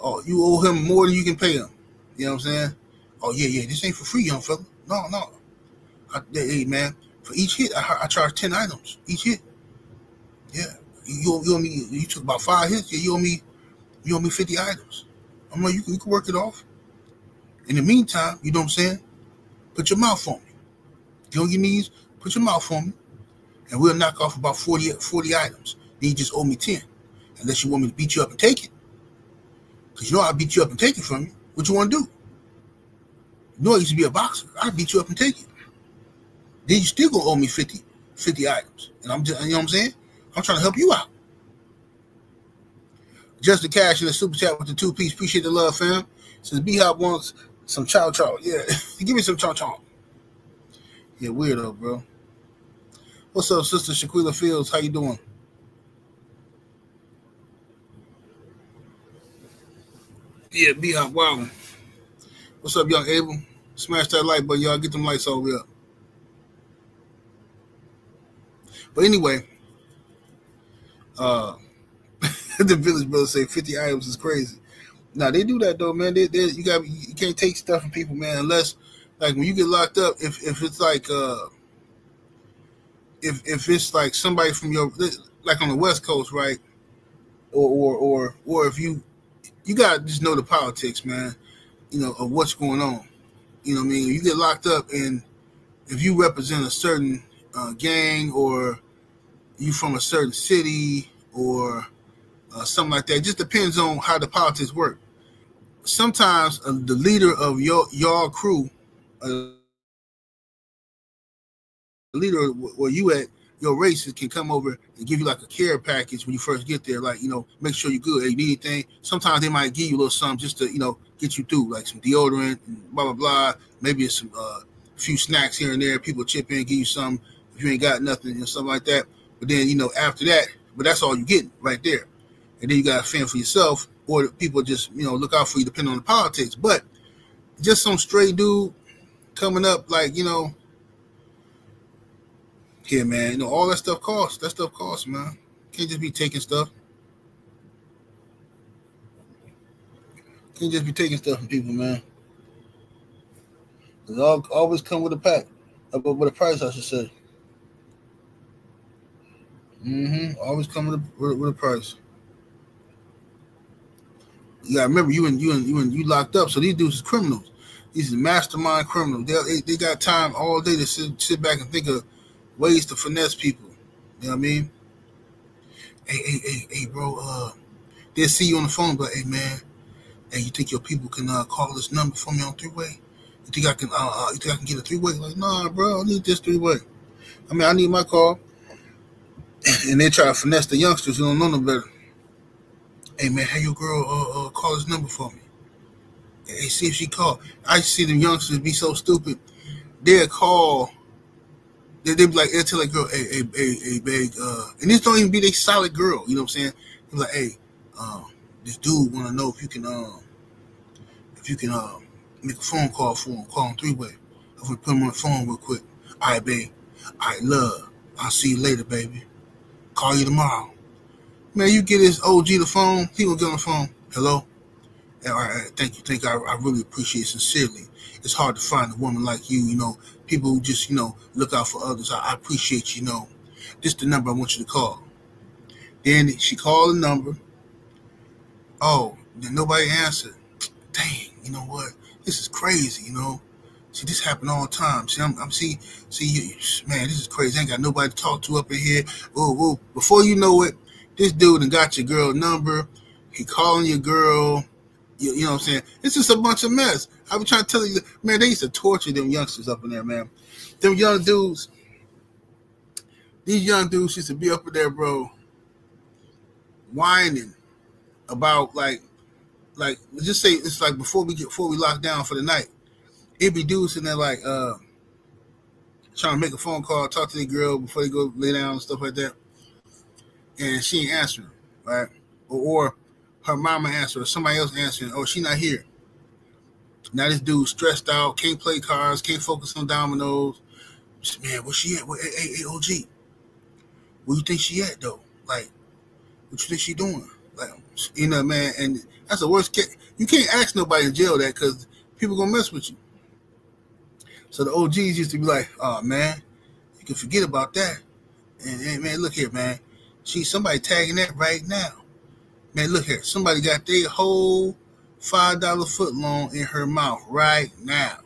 Oh, you owe him more than you can pay him. You know what I'm saying? Oh, yeah. This ain't for free, young fella. No. Hey, man, for each hit, I charge 10 items. Each hit. Yeah. You owe me, you took about 5 hits. Yeah, you owe me 50 items. I'm like, you can work it off. In the meantime, you know what I'm saying? Put your mouth on me. Get on your knees, put your mouth on me, and we'll knock off about 40 items. Then you just owe me 10. Unless you want me to beat you up and take it. Because you know I'll beat you up and take it from you. What you want to do? You know I used to be a boxer. I'll beat you up and take it. Then you still going to owe me 50 items. And I'm just, you know what I'm saying? I'm trying to help you out. Justin Cash in the super chat with the 2-piece. Appreciate the love, fam. Says B-Hop wants some chow. Yeah, give me some chow. Yeah, weirdo, bro. What's up, Sister Shaquilla Fields? How you doing? Yeah, B-Hop, wow. What's up, young Abel? Smash that like button, y'all. Get them lights all the way up. But anyway, the Village Brothers say 50 items is crazy. Now they do that though, man. You can't take stuff from people, man, unless like when you get locked up. If it's like if it's like somebody from your, like on the West Coast, right? Or if you gotta just know the politics, man. You know, of what's going on. You know what I mean? You get locked up, and if you represent a certain gang, or you from a certain city, or something like that, it just depends on how the politics work. Sometimes the leader of your crew, the leader where you at, your races can come over and give you like a care package when you first get there. Like, you know, make sure you're good. Hey, you need anything? Sometimes they might give you a little something just to, you know, get you through, like some deodorant and blah, blah, blah. Maybe it's some few snacks here and there. People chip in, give you some if you ain't got nothing, and something like that. But then, you know, after that, but that's all you get right there. And then you got to fend for yourself, or people just, you know, look out for you depending on the politics. But just some stray dude coming up, like, you know, yeah, man, you know, all that stuff costs. That stuff costs, man. Can't just be taking stuff. Can't just be taking stuff from people, man. It always come with a pack, with a price, I should say. Always come with a price. You gotta remember, you locked up. So these dudes is criminals. These are mastermind criminals. They got time all day to sit back and think of ways to finesse people. You know what I mean? Hey, bro. They'll see you on the phone, but hey, man. Hey, you think your people can call this number for me on 3-way? You think I can? You think I can get a 3-way? Like, nah, bro. I need this 3-way. I mean, I need my call. And they try to finesse the youngsters who don't know no better. Hey, man, have your girl call this number for me. Hey, see if she call. I see them youngsters be so stupid. They'll call They be like, they'll tell that girl, hey, babe, and this don't even be they solid girl, you know what I'm saying? They be like, hey, this dude want to know if you can make a phone call for him, call him 3-way. I'm gonna put him on the phone real quick. All right, babe. All right, love. I'll see you later, baby. Call you tomorrow. Man, you get this OG the phone, he gonna get on the phone. Hello? All right, thank you. I really appreciate it sincerely. It's hard to find a woman like you, people who just, look out for others. I appreciate you, This is the number I want you to call. Then she called the number. Oh, then nobody answered. Dang, you know what? This is crazy, See, this happen all the time. See, man, this is crazy. I ain't got nobody to talk to up in here. Whoa. Before you know it, this dude done got your girl number. He calling your girl. You know what I'm saying? It's just a bunch of mess. I was trying to tell you, man, they used to torture them youngsters up in there, man. Them young dudes, these young dudes used to be up in there, bro, whining about like just say it's like before we lock down for the night. It'd be dudes in there like trying to make a phone call, talk to the girl before they go lay down and stuff like that. And she ain't answering, right? Or her mama answered or somebody else answering, oh, she not here. Now this dude stressed out, can't play cards, can't focus on dominoes. Man, where she at? Hey, OG, where you think she at, though? Like, what you think she doing? Like, man, and that's the worst case. You can't ask nobody in jail that because people gonna mess with you. So the OGs used to be like, oh, man, you can forget about that. And man, look here, man. Somebody tagging that right now. Man, look here. Somebody got their whole $5 foot long in her mouth right now.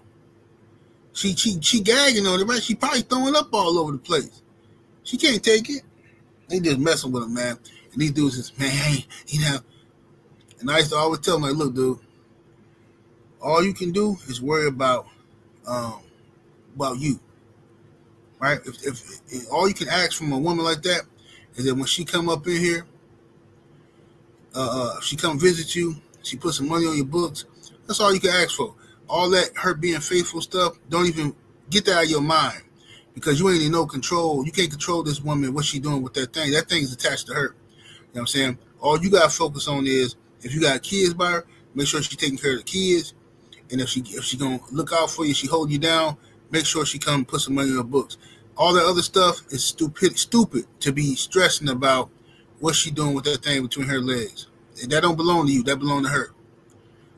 She gagging on it, right? She probably throwing up all over the place. She can't take it. They just messing with them, man. And these dudes is, man, And I used to always tell them, like, look, dude, all you can do is worry about you, right? If all you can ask from a woman like that is that when she come up in here, she come visit you, she put some money on your books. That's all you can ask for. All that her being faithful stuff, don't even get that out of your mind because you ain't in no control. You can't control this woman, what she doing with that thing. That thing is attached to her. You know what I'm saying? All you got to focus on is if you got kids by her, make sure she's taking care of the kids. And if she going to look out for you, she hold you down, make sure she come put some money on her books. All that other stuff is stupid to be stressing about what she doing with that thing between her legs. And that don't belong to you. That belong to her. You know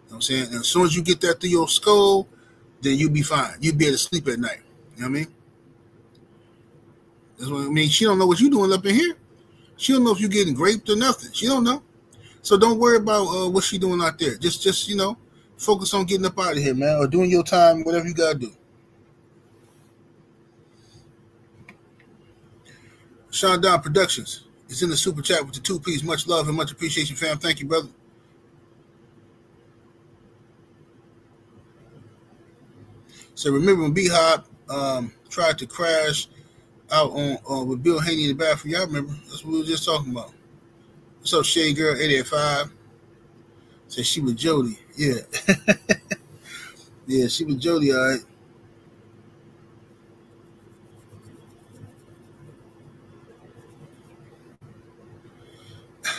what I'm saying? And as soon as you get that through your skull, then you'll be fine. You'll be able to sleep at night. You know what I mean? That's what I mean. She don't know what you doing up in here. She don't know if you're getting raped or nothing. She don't know. So don't worry about what she doing out there. Just focus on getting up out of here, man, or doing your time, whatever you got to do. Sean Don Productions is in the super chat with the 2-piece. Much love and much appreciation, fam. Thank you, brother. So remember when B-Hop tried to crash out on with Bill Haney in the bathroom? Y'all remember? That's what we were just talking about. What's up, Shade Girl 885? Said she was Jody. Yeah. Yeah, she was Jody, all right.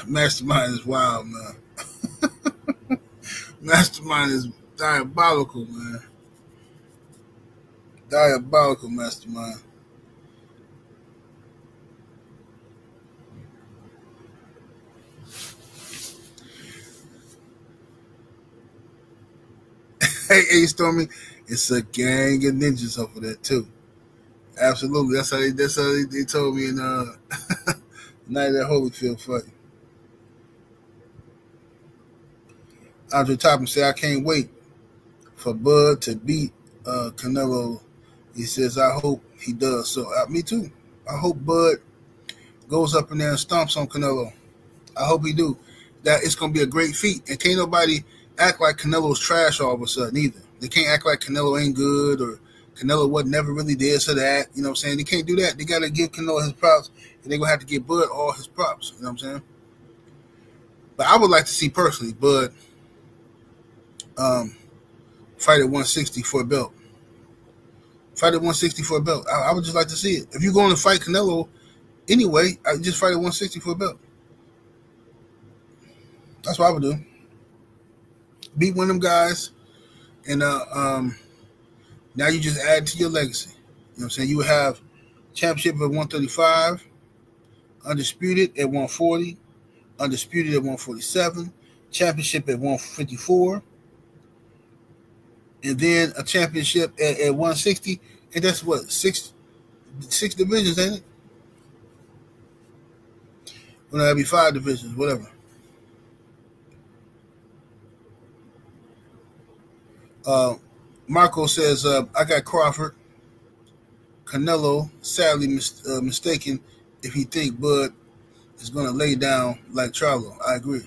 Mastermind is wild, man. Mastermind is diabolical, man. Diabolical Mastermind. Hey, Stormy, it's a gang of ninjas over there too. Absolutely, that's how they told me in Night at Holyfield fight. Andre Toppin said, I can't wait for Bud to beat Canelo. He says, I hope he does. So, me too. I hope Bud goes up in there and stomps on Canelo. I hope he do. That it's going to be a great feat. And can't nobody act like Canelo's trash all of a sudden either. They can't act like Canelo ain't good or Canelo wasn't never really this or that. You know what I'm saying? They can't do that. They got to give Canelo his props, and they're going to have to give Bud all his props. You know what I'm saying? But I would like to see personally Bud fight at 160 for a belt. Fight at 160 for a belt. I would just like to see it. If you're going to fight Canelo anyway, I just fight at 160 for a belt. That's what I would do. Beat one of them guys, and now you just add to your legacy. You know what I'm saying? You would have championship at 135, undisputed at 140, undisputed at 147, championship at 154, and then a championship at 160. And that's what, six divisions, ain't it? Well, that'd be 5 divisions, whatever. Marco says, I got Crawford. Canelo, sadly mistaken if he think Bud is going to lay down like Charlo. I agree.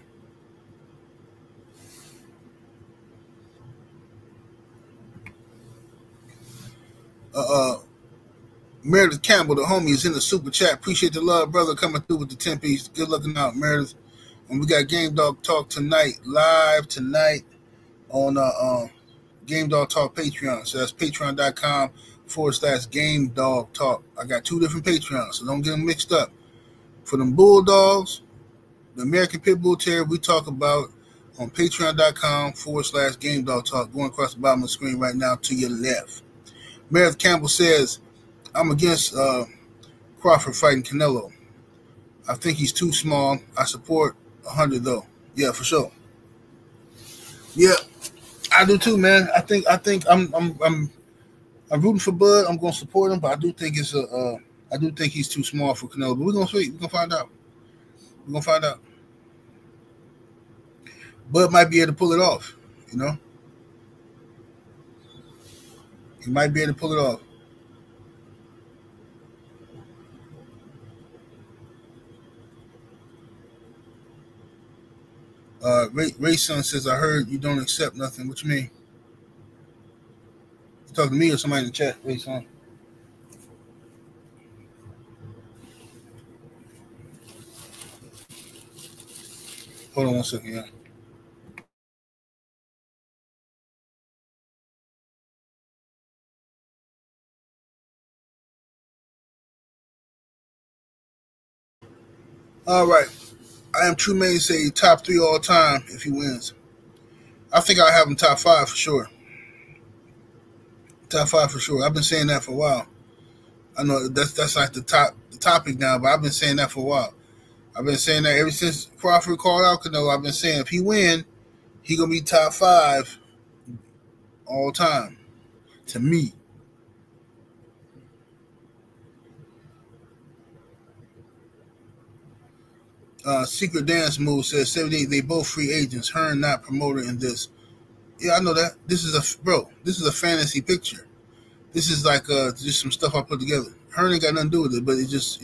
Meredith Campbell, the homie, is in the super chat. Appreciate the love, brother, coming through with the 10-piece. Good looking out, Meredith. And we got Game Dog Talk tonight, live tonight on Game Dog Talk Patreon. So that's patreon.com/Game Dog Talk. I got 2 different Patreons, so don't get them mixed up. For them Bulldogs, the American Pit Bull Terrier, we talk about on patreon.com/Game Dog Talk. Going across the bottom of the screen right now to your left. Meredith Campbell says, I'm against Crawford fighting Canelo. I think he's too small. I support 100 though. Yeah, for sure. Yeah, I do too, man. I think I'm rooting for Bud. I'm gonna support him, but I do think he's too small for Canelo. But we're gonna see. We're gonna find out. We're gonna find out. Bud might be able to pull it off. You know, he might be able to pull it off. Ray Son says, I heard you don't accept nothing. What you mean? You talking to me or somebody in the chat, Ray Son? Hold on one second, yeah. All right. I am True Man say top 3 all time if he wins. I think I'll have him top 5 for sure. Top 5 for sure. I've been saying that for a while. I know that's like the topic now, but I've been saying that for a while. I've been saying that ever since Crawford called out Canelo. I've been saying if he win, he gonna be top 5 all time to me. Secret Dance Move says 78. They both free agents. Hearn not promoter in this. Yeah, I know that. This is a fantasy picture. This is like just some stuff I put together. Hearn ain't got nothing to do with it, but it just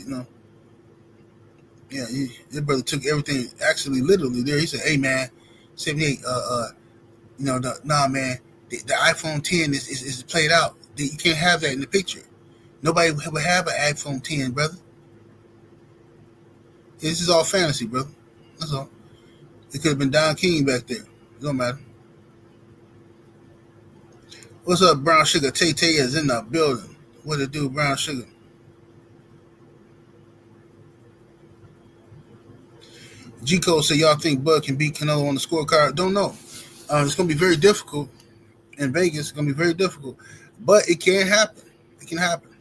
yeah. His brother took everything actually literally there. He said, "Hey man, 78. Nah man, the iPhone 10 is played out. You can't have that in the picture. Nobody would have an iPhone 10, brother." This is all fantasy, brother. That's all. It could have been Don King back there. It don't matter. What's up, Brown Sugar? Tay is in the building. What it do, Brown Sugar? G-Code said, y'all think Bud can beat Canelo on the scorecard? Don't know. It's going to be very difficult in Vegas. It's going to be very difficult. But it can happen. It can happen.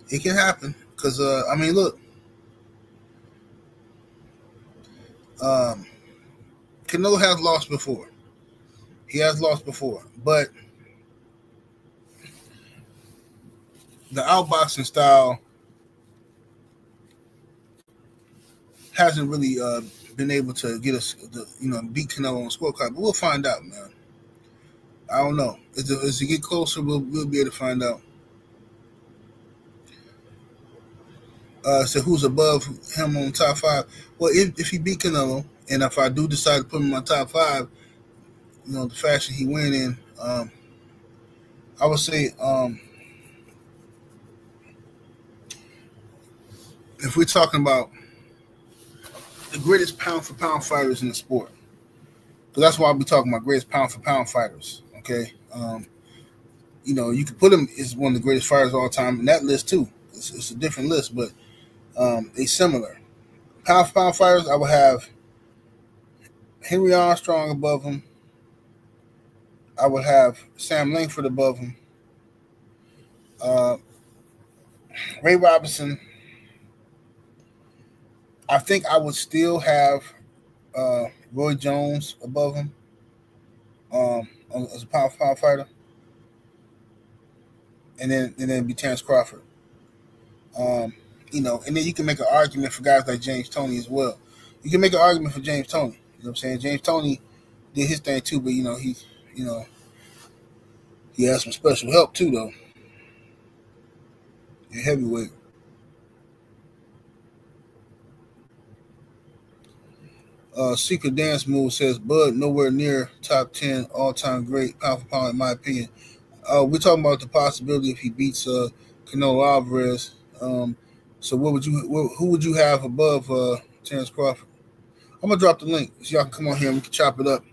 It can happen. Because, look. Canelo has lost before. He has lost before, but the outboxing style hasn't really been able to get us, beat Canelo on the scorecard. But we'll find out, man. I don't know. As we get closer, we'll be able to find out. So who's above him on top 5? Well, if he beat Canelo, and if I do decide to put him in my top 5, the fashion he went in, I would say if we're talking about the greatest pound-for-pound fighters in the sport, because that's why I'll be talking about greatest pound-for-pound fighters, okay? you can put him as one of the greatest fighters of all time in that list too. It's a different list, but they similar. Pound for pound fighters, I would have Henry Armstrong above him. I would have Sam Langford above him. Ray Robinson. I think I would still have Roy Jones above him as a pound for pound fighter. And then be Terence Crawford. And then you can make an argument for guys like James Toney as well. You can make an argument for James Toney. You know what I'm saying? James Toney did his thing too, but he has some special help too, though. In heavyweight. Secret Dance Move says Bud nowhere near top 10 all-time great pound for pound in my opinion. We're talking about the possibility if he beats Canelo Alvarez. So who would you have above Terence Crawford? I'm gonna drop the link so y'all can come on here and we can chop it up,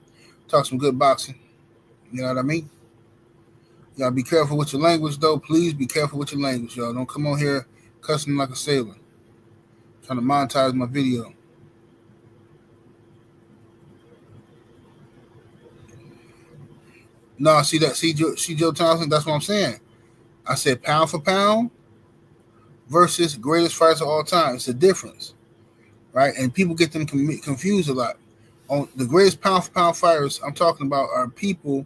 talk some good boxing. You know what I mean? Y'all be careful with your language though. Please be careful with your language, y'all. Don't come on here cussing like a sailor. Trying to monetize my video. No, see Joe Thompson. That's what I'm saying. I said pound for pound versus greatest fighters of all time. It's a difference, right? And people get them confused a lot. On the greatest pound for pound fighters I'm talking about are people.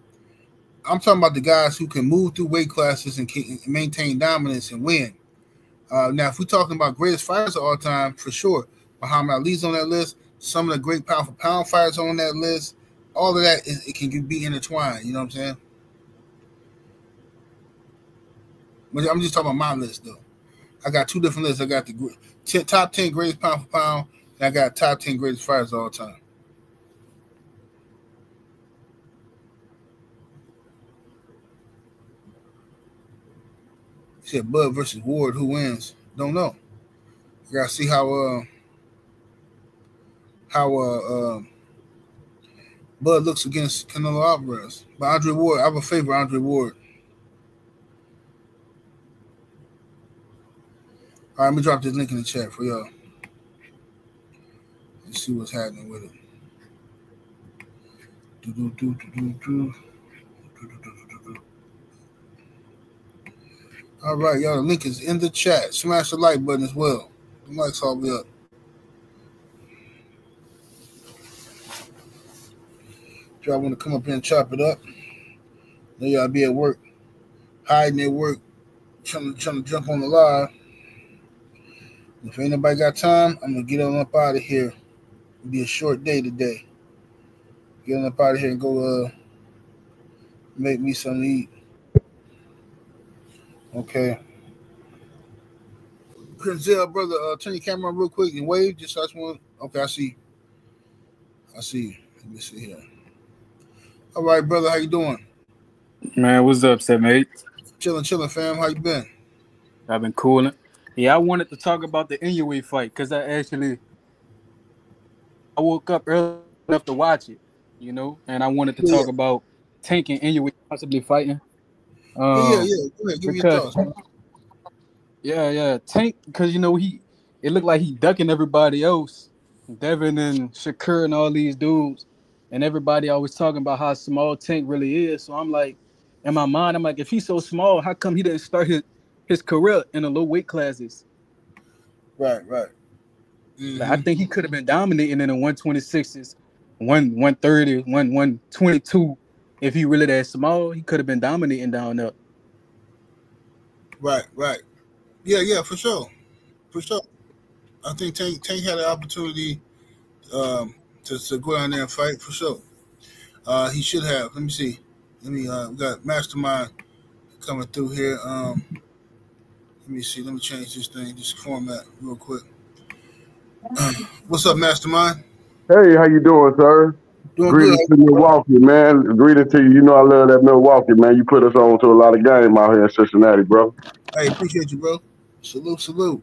I'm talking about the guys who can move through weight classes and maintain dominance and win. Now, if we're talking about greatest fighters of all time, for sure, Muhammad Ali's on that list. Some of the great pound for pound fighters on that list. All of that it can be intertwined. You know what I'm saying? But I'm just talking about my list, though. I got two different lists. I got the top 10 greatest pound for pound, and I got top 10 greatest fighters of all time. He said Bud versus Ward. Who wins? Don't know. You gotta see how Bud looks against Canelo Alvarez. But Andre Ward, I have a favorite Andre Ward. All right, let me drop this link in the chat for y'all. Let's see what's happening with it. All right, y'all. The link is in the chat. Smash the like button as well. The likes all be up. If y'all want to come up here and chop it up, then y'all be at work, hiding at work, trying to jump on the live. If ain't nobody got time, I'm gonna get on up out of here. It'll be a short day today. Get on up out of here and go make me something to eat. Okay. Prinzel, brother, turn your camera on real quick and wave. Just so I just want. Okay, I see. Let me see here. All right, brother, how you doing? Man, what's up, 7-8? Chilling, fam. How you been? I've been cooling. Yeah, I wanted to talk about the Inoue fight because I woke up early enough to watch it, and I wanted to talk about Tank and Inoue possibly fighting. Yeah. Go ahead, give me your thoughts. Yeah. Tank, because it looked like he ducking everybody else, Devin and Shakur and all these dudes, and everybody always talking about how small Tank really is. So I'm like, in my mind, I'm like, if he's so small, how come he didn't start his career in the low weight classes? Right. Mm-hmm. Like, I think he could have been dominating in the 126s, 130, 122. If he really that small, he could have been dominating down there. Right. Yeah, for sure. I think Tank had an opportunity to go down there and fight for sure. He should have. Let me see. We got Mastermind coming through here. Let me see. Let me change this thing, this format real quick. What's up, Mastermind? Hey, how you doing, sir? Doing Greetings good. to Milwaukee, man. Greetings to you. You know I love that Milwaukee, man. You put us on to a lot of game out here in Cincinnati, bro. Hey, appreciate you, bro. Salute.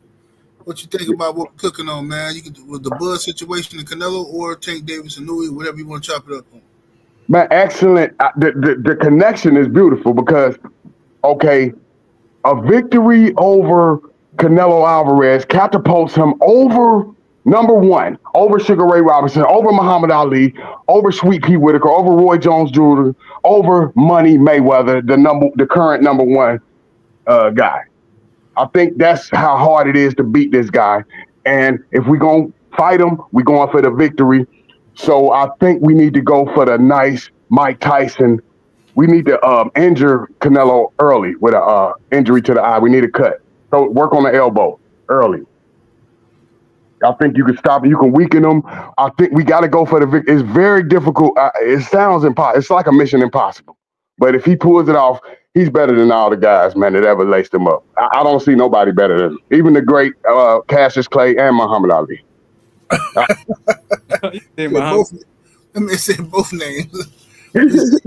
What you think about what we're cooking on, man? You can with the Bud situation in Canelo or Tank Davis and Louis, whatever you want to chop it up on. Man, excellent. The connection is beautiful because okay, a victory over Canelo Alvarez catapults him over number one, over Sugar Ray Robinson, over Muhammad Ali, over Sweet Pea Whitaker, over Roy Jones Jr., over Money Mayweather, the current number one guy. I think that's how hard it is to beat this guy. And if we're going to fight him, we're going for the victory. So I think we need to go for the nice Mike Tyson. We need to injure Canelo early with an injury to the eye. We need a cut. So work on the elbow early. I think you can stop it. You can weaken him. I think we got to go for the victory. It's very difficult. It sounds impossible. It's like a mission impossible. But if he pulls it off, he's better than all the guys, man, that ever laced him up. I don't see nobody better than him. Even the great Cassius Clay and Muhammad Ali. Say both names. That's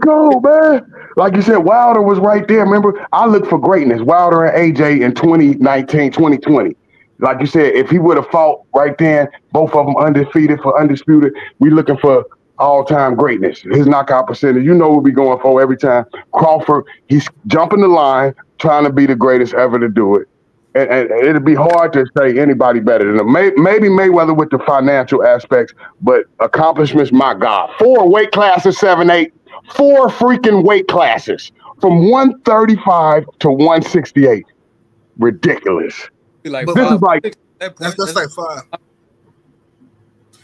cool, man. Like you said, Wilder was right there. Remember, I looked for greatness. Wilder and AJ in 2019, 2020. Like you said, if he would have fought right then, both of them undefeated for undisputed, we looking for all-time greatness. His knockout percentage, you know what we going for every time. Crawford, he's jumping the line, trying to be the greatest ever to do it. And it'd be hard to say anybody better than him. Maybe Mayweather with the financial aspects, but accomplishments, my God. 4 weight classes, 7'8", 4 freaking weight classes from 135 to 168. Ridiculous. Like this is like that's like 5.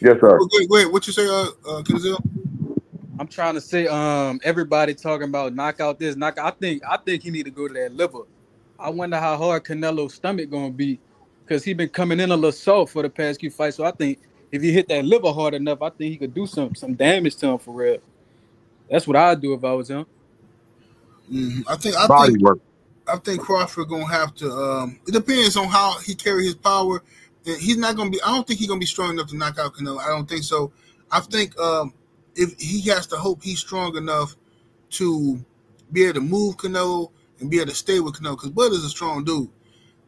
Yes, sir. Wait, what you say, Kenzel? I'm trying to say, everybody talking about knockout this, knockout. I think he need to go to that liver. I wonder how hard Canelo's stomach gonna be, because he been coming in a little soft for the past few fights. So I think if he hit that liver hard enough, I think he could do some damage to him for real. That's what I'd do if I was him. I think Crawford gonna have to. It depends on how he carry his power. He's not gonna be. I don't think he's gonna be strong enough to knock out Canelo. I don't think so. I think if he has to hope he's strong enough to be able to move Canelo and be able to stay with Canelo, because Bud is a strong dude.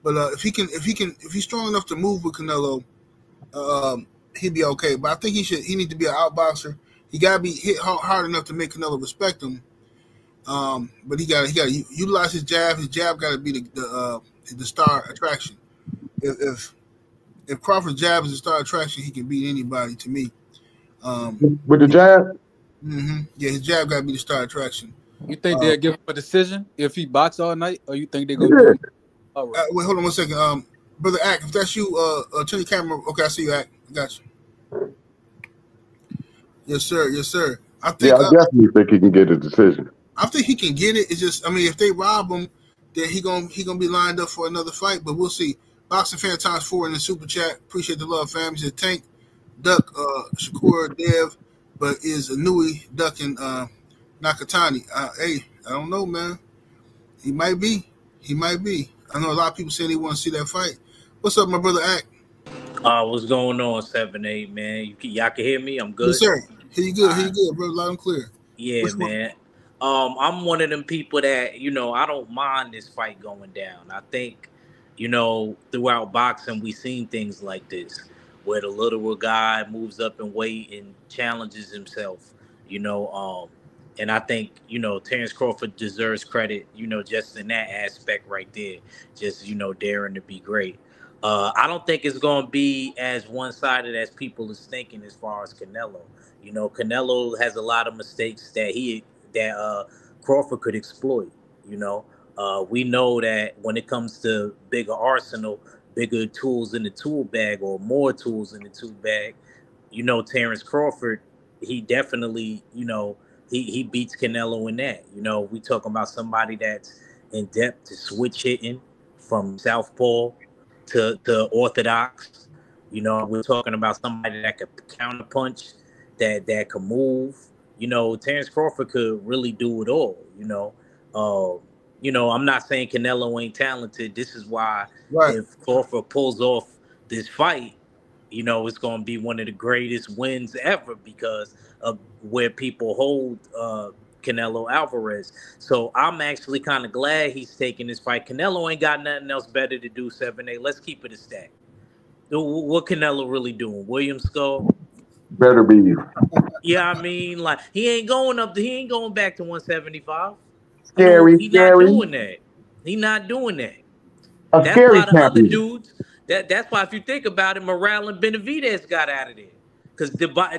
But if he's strong enough to move with Canelo, he'd be okay. But I think he needs to be an outboxer. He gotta be hit hard enough to make Canelo respect him. But he got to utilize his jab. His jab got to be the star attraction. If Crawford's jab is the star attraction, he can beat anybody. To me, with the jab. Yeah, his jab got to be the star attraction. You think they'll give him a decision if he box all night, or you think they're gonna do it? All right. Wait, hold on 1 second. Brother Ack, if that's you, turn your camera. Okay, I see you, Ack. I got you. Yes, sir. Yes, sir. I definitely think he can get a decision. I think he can get it. It's just, I mean, if they rob him, then he gonna be lined up for another fight. But we'll see. Boxing fan times 4 in the super chat. Appreciate the love, fam. He said Tank, Duck, Shakur, Dev, but is Anui ducking Nakatani? Hey, I don't know, man. He might be. I know a lot of people saying they want to see that fight. What's up, my brother Ack? What's going on, 7-8, man? Y'all can hear me? I'm good. Yes, sir. Hear you good, bro. Loud and clear. Yeah, man. I'm one of them people that, I don't mind this fight going down. I think, throughout boxing, we've seen things like this, where the littler guy moves up in weight and challenges himself, and I think, Terence Crawford deserves credit, just in that aspect right there, just, daring to be great. I don't think it's going to be as one-sided as people is thinking as far as Canelo. Canelo has a lot of mistakes that Crawford could exploit. We know that when it comes to bigger arsenal, bigger tools in the tool bag, or more tools in the tool bag, Terence Crawford, he definitely, he beats Canelo in that. We talking about somebody that's in depth to switch hitting from southpaw to orthodox. We're talking about somebody that could counter punch, that can move. Terence Crawford could really do it all. I'm not saying Canelo ain't talented. This is why if Crawford pulls off this fight, it's going to be one of the greatest wins ever, because of where people hold Canelo Alvarez. So I'm actually kind of glad he's taking this fight. Canelo ain't got nothing else better to do, 7-8. Let's keep it a stack. What Canelo really doing? William Skull? Better be. Yeah, I mean, like, he ain't going back to 175. Scary, he not scary. doing that. He not doing that. A That's scary why the other champion. dudes. That's why if you think about it, Morale and Benavidez got out of there because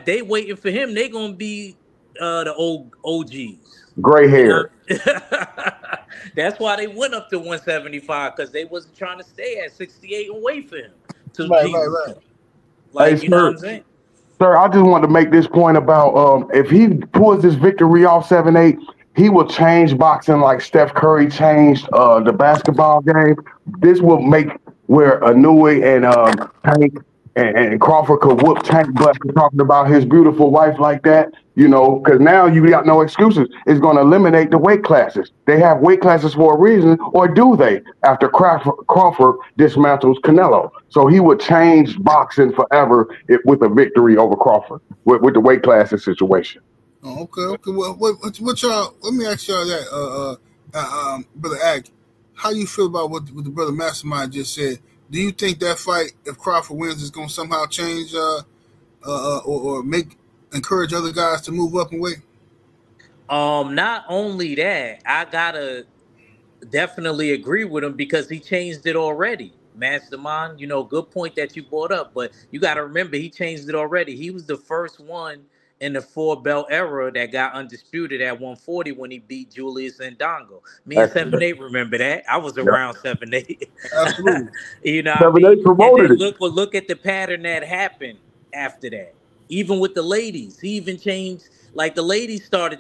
they waiting for him. They gonna be the old OGs. Gray You know, hair. that's why they went up to 175 because they wasn't trying to stay at 68 and wait for him till Right, Jesus right, come. right. Hey, Like, you know what sir. I'm saying? Sir, I just wanted to make this point about if he pulls this victory off 7-8, he will change boxing like Steph Curry changed the basketball game. This will make where Inouye and Tank and Crawford could whoop Tank butt for talking about his beautiful wife like that, you know, because now you got no excuses. It's going to eliminate the weight classes. They have weight classes for a reason, or do they, after Crawford dismantles Canelo? So he would change boxing forever with a victory over Crawford with the weight classes situation. Oh, okay. Well, what y'all? Let me ask y'all that, brother Ag, how you feel about what the brother Mastermind just said? Do you think that fight, if Crawford wins, is going to somehow change, or encourage other guys to move up and weight? Not only that, I gotta definitely agree with him because he changed it already. Mastermind, good point that you brought up, but you got to remember he changed it already. He was the first one in the 4-belt era that got undisputed at 140 when he beat Julius Ndongo. Me and 7-8 remember that. I was around 7-8. Absolutely. You know what I 7-8 mean? promoted And then it. look at the pattern that happened after that. Even with the ladies, he even changed. Like the ladies started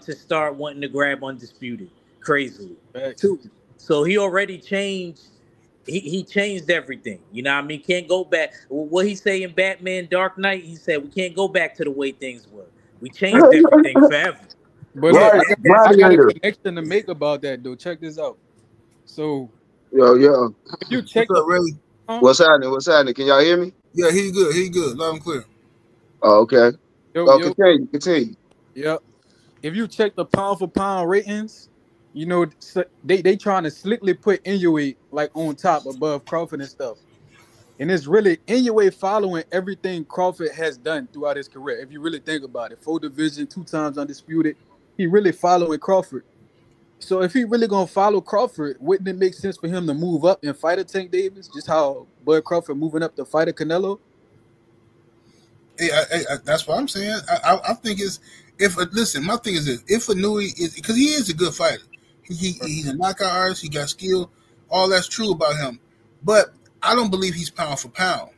wanting to grab undisputed crazily too. So he already changed. He changed everything. You know what I mean? Can't go back. What he say in Batman Dark Knight? He said we can't go back to the way things were. We changed everything forever. But Right, look, I got a gladiator. connection to make about that though. Check this out. So Yo, if you check What's up, Ray? what's happening? What's happening? Can y'all hear me? Yeah, he good, loud and clear. Oh, okay. yo, Continue. yeah. If you check the pound for pound ratings, they trying to slickly put Inouye like on top above Crawford and stuff. And it's really Inouye following everything Crawford has done throughout his career. If you really think about it, 4 division, 2 times undisputed, he really following Crawford. So if he really gonna follow Crawford, wouldn't it make sense for him to move up and fight a Tank Davis, just how Bud Crawford moving up to fight a Canelo? Hey, that's what I'm saying. I think it's listen. My thing is this: if Inouye is, because he is a good fighter, he's a knockout artist. He got skill. All that's true about him, but I don't believe he's pound for pound.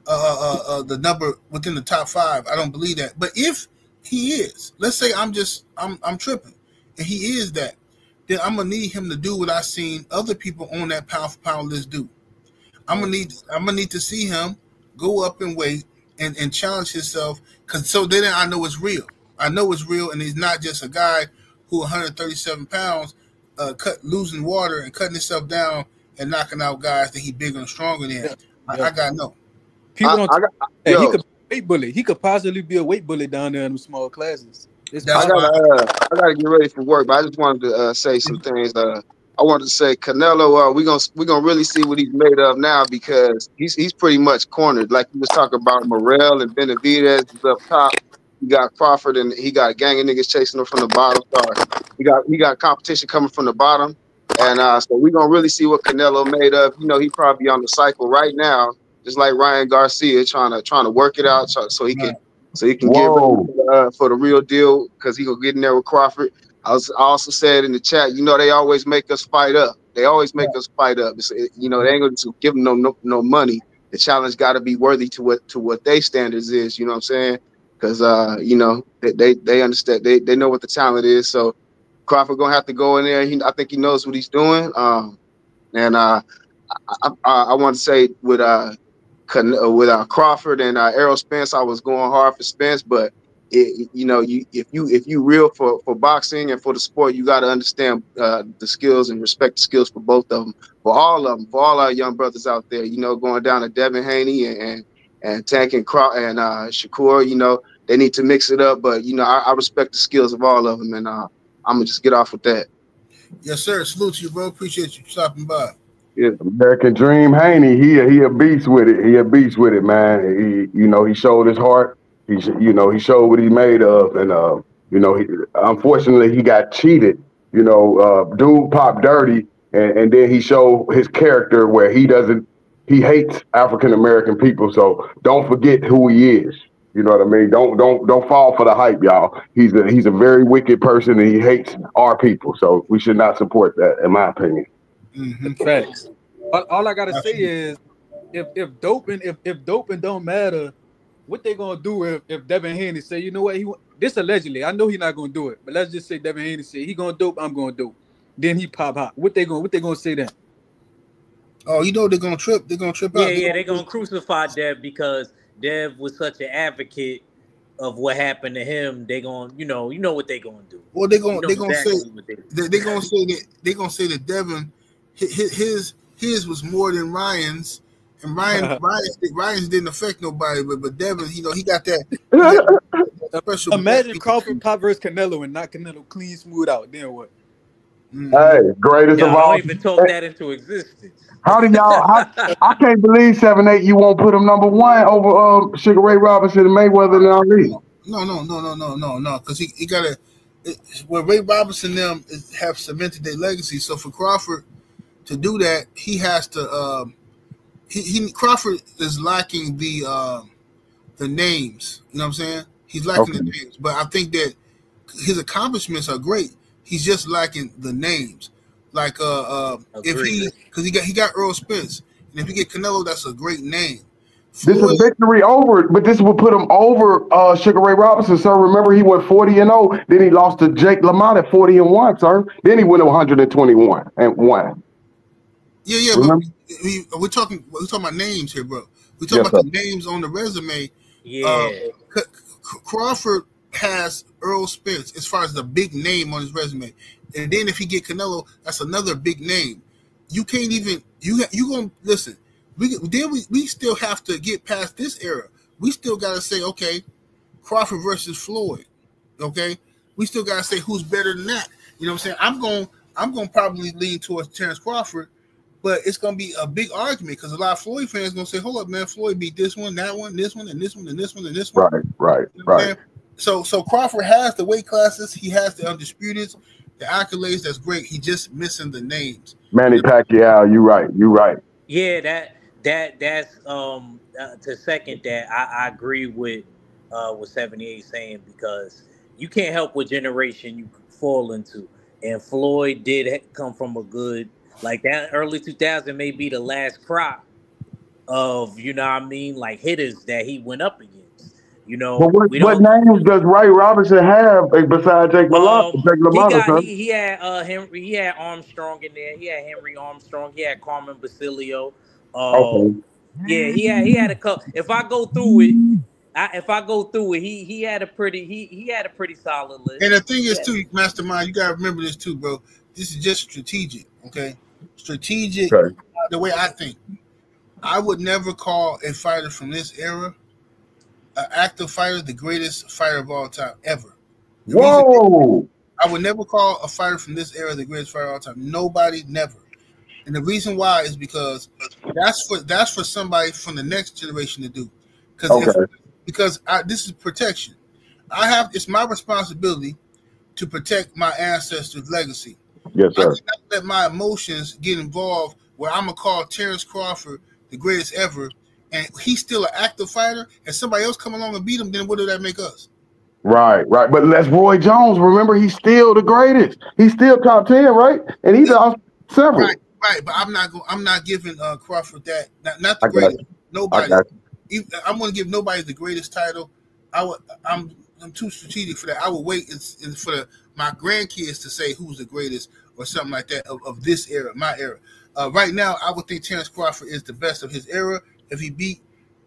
The number within the top 5, I don't believe that. But if he is, let's say I'm tripping, and he is that, then I'm gonna need him to do what I've seen other people on that pound for pound list do. I'm gonna need to see him go up in weight and challenge himself, because so then I know it's real. I know it's real, and he's not just a guy who 137 pounds, losing water and cutting himself down and knocking out guys that he bigger and stronger than. Yeah. I gotta know. People don't yo. he could be a weight bully. He could possibly be a weight bully down there in the small classes. I gotta get ready for work, but I just wanted to say some things. I wanted to say Canelo. We gonna really see what he's made of now, because he's pretty much cornered. Like you was talking about, Morel and Benavidez is up top. You got Crawford, and he got a gang of niggas chasing him from the bottom. Sorry, he got competition coming from the bottom, and so we gonna really see what Canelo made of. He probably on the cycle right now, just like Ryan Garcia, trying to work it out so he can. So he can get ready for the real deal, because he gonna get in there with Crawford. I also said in the chat, they always make us fight up. They always make us fight up. They ain't going to give them no money. The challenge got to be worthy to what their standards is. You know what I'm saying? Because they understand. They know what the talent is. So Crawford gonna have to go in there. I think he knows what he's doing. And I want to say with Crawford and Errol Spence, I was going hard for Spence, but if you real for boxing and for the sport, you got to understand the skills and respect the skills for both of them, for all of them, for all our young brothers out there. Going down to Devin Haney and Tank and Shakur. They need to mix it up, but I respect the skills of all of them, and I'm gonna just get off with that. Yes, sir. Salute to you, bro. Appreciate you stopping by. Yeah, American Dream Haney, he a beast with it. He a beast with it, man. He showed his heart. He showed what he's made of, and unfortunately he got cheated dude popped dirty, and then he showed his character where he hates African American people. So don't forget who he is. You know what I mean? Don't fall for the hype, y'all. He's a very wicked person, and he hates our people. So we should not support that, in my opinion. Facts. All I gotta say is, if doping don't matter, what they gonna do if Devin Haney say, you know what, this allegedly, I know he's not gonna do it, but let's just say Devin Haney say he gonna dope, I'm gonna dope. Then he pop hot. What they gonna say then? Oh, they're gonna trip. They're gonna trip out. Yeah, they're gonna crucify Dev because Dev was such an advocate of what happened to him. They gonna, you know what they gonna do. Well, they're gonna say that Devin, his was more than Ryan's, and Ryan's didn't affect nobody, but Devin, he got that special. Imagine Crawford pop versus Canelo and not Canelo clean smooth out. Then what? Hey, greatest of all. Don't even talk that into existence. How do y'all? I can't believe 7-8. You won't put him number one over Sugar Ray Robinson and Mayweather and Ali. No. Because he got where Ray Robinson them have cemented their legacy. So for Crawford to do that, he has to. Crawford is lacking the names. You know what I'm saying? He's lacking the names, but I think that his accomplishments are great. He's just lacking the names. Like because he got Earl Spence, and if you get Canelo, that's a great name. This is victory over, but this will put him over Sugar Ray Robinson, sir. Remember, he went 40-0. Then he lost to Jake LaMotta at 40-1, sir. Then he went 121-1. Yeah, but we're talking about names here, bro. We're talking about the names on the resume. Yeah, Crawford has Earl Spence as far as the big name on his resume, and then if he get Canelo, that's another big name. You can't even you gonna listen. We still have to get past this era. We still gotta say, okay, Crawford versus Floyd. Okay, we still gotta say who's better than that. You know what I'm saying? I'm gonna probably lean towards Terence Crawford, but it's gonna be a big argument because a lot of Floyd fans gonna say, hold up, man, Floyd beat this one, that one, this one, and this one, and this one, and this one. Right. You know, right. So Crawford has the weight classes, he has the undisputeds, the accolades. That's great. He just missing the names. Manny Pacquiao, you right. Yeah, that's to second that. I agree with 78 saying, because you can't help what generation you fall into, and Floyd did come from a good, like, that early 2000 may be the last crop of, you know what I mean, like, hitters that he went up against. You know, but what names does Ray Robinson have besides Jake LaMotta? He had Henry. He had Armstrong in there. He had Henry Armstrong. He had Carmen Basilio. Yeah, he had a couple. If I go through it, he had a pretty solid list. And the thing is too, Mastermind, you gotta remember this too, bro. This is just strategic, okay? Strategic. Okay. The way I think, I would never call a fighter from this era, an active fighter, the greatest fighter of all time ever. Whoa! I would never call a fighter from this era the greatest fighter of all time. Nobody, never. And the reason why is because that's for somebody from the next generation to do. Because this is protection. It's my responsibility to protect my ancestors' legacy. Yes, sir. I cannot let my emotions get involved where I'm gonna call Terence Crawford the greatest ever, and he's still an active fighter, and somebody else come along and beat him. Then what did that make us? Right. But that's Roy Jones. Remember, he's still the greatest. He's still top 10, right? And he's lost several. Right. But I'm not giving Crawford that. Not the greatest. Nobody. I'm going to give nobody the greatest title. I'm too strategic for that. I would wait for my grandkids to say who's the greatest or something like that of this era, my era. Right now, I would think Terence Crawford is the best of his era if he beat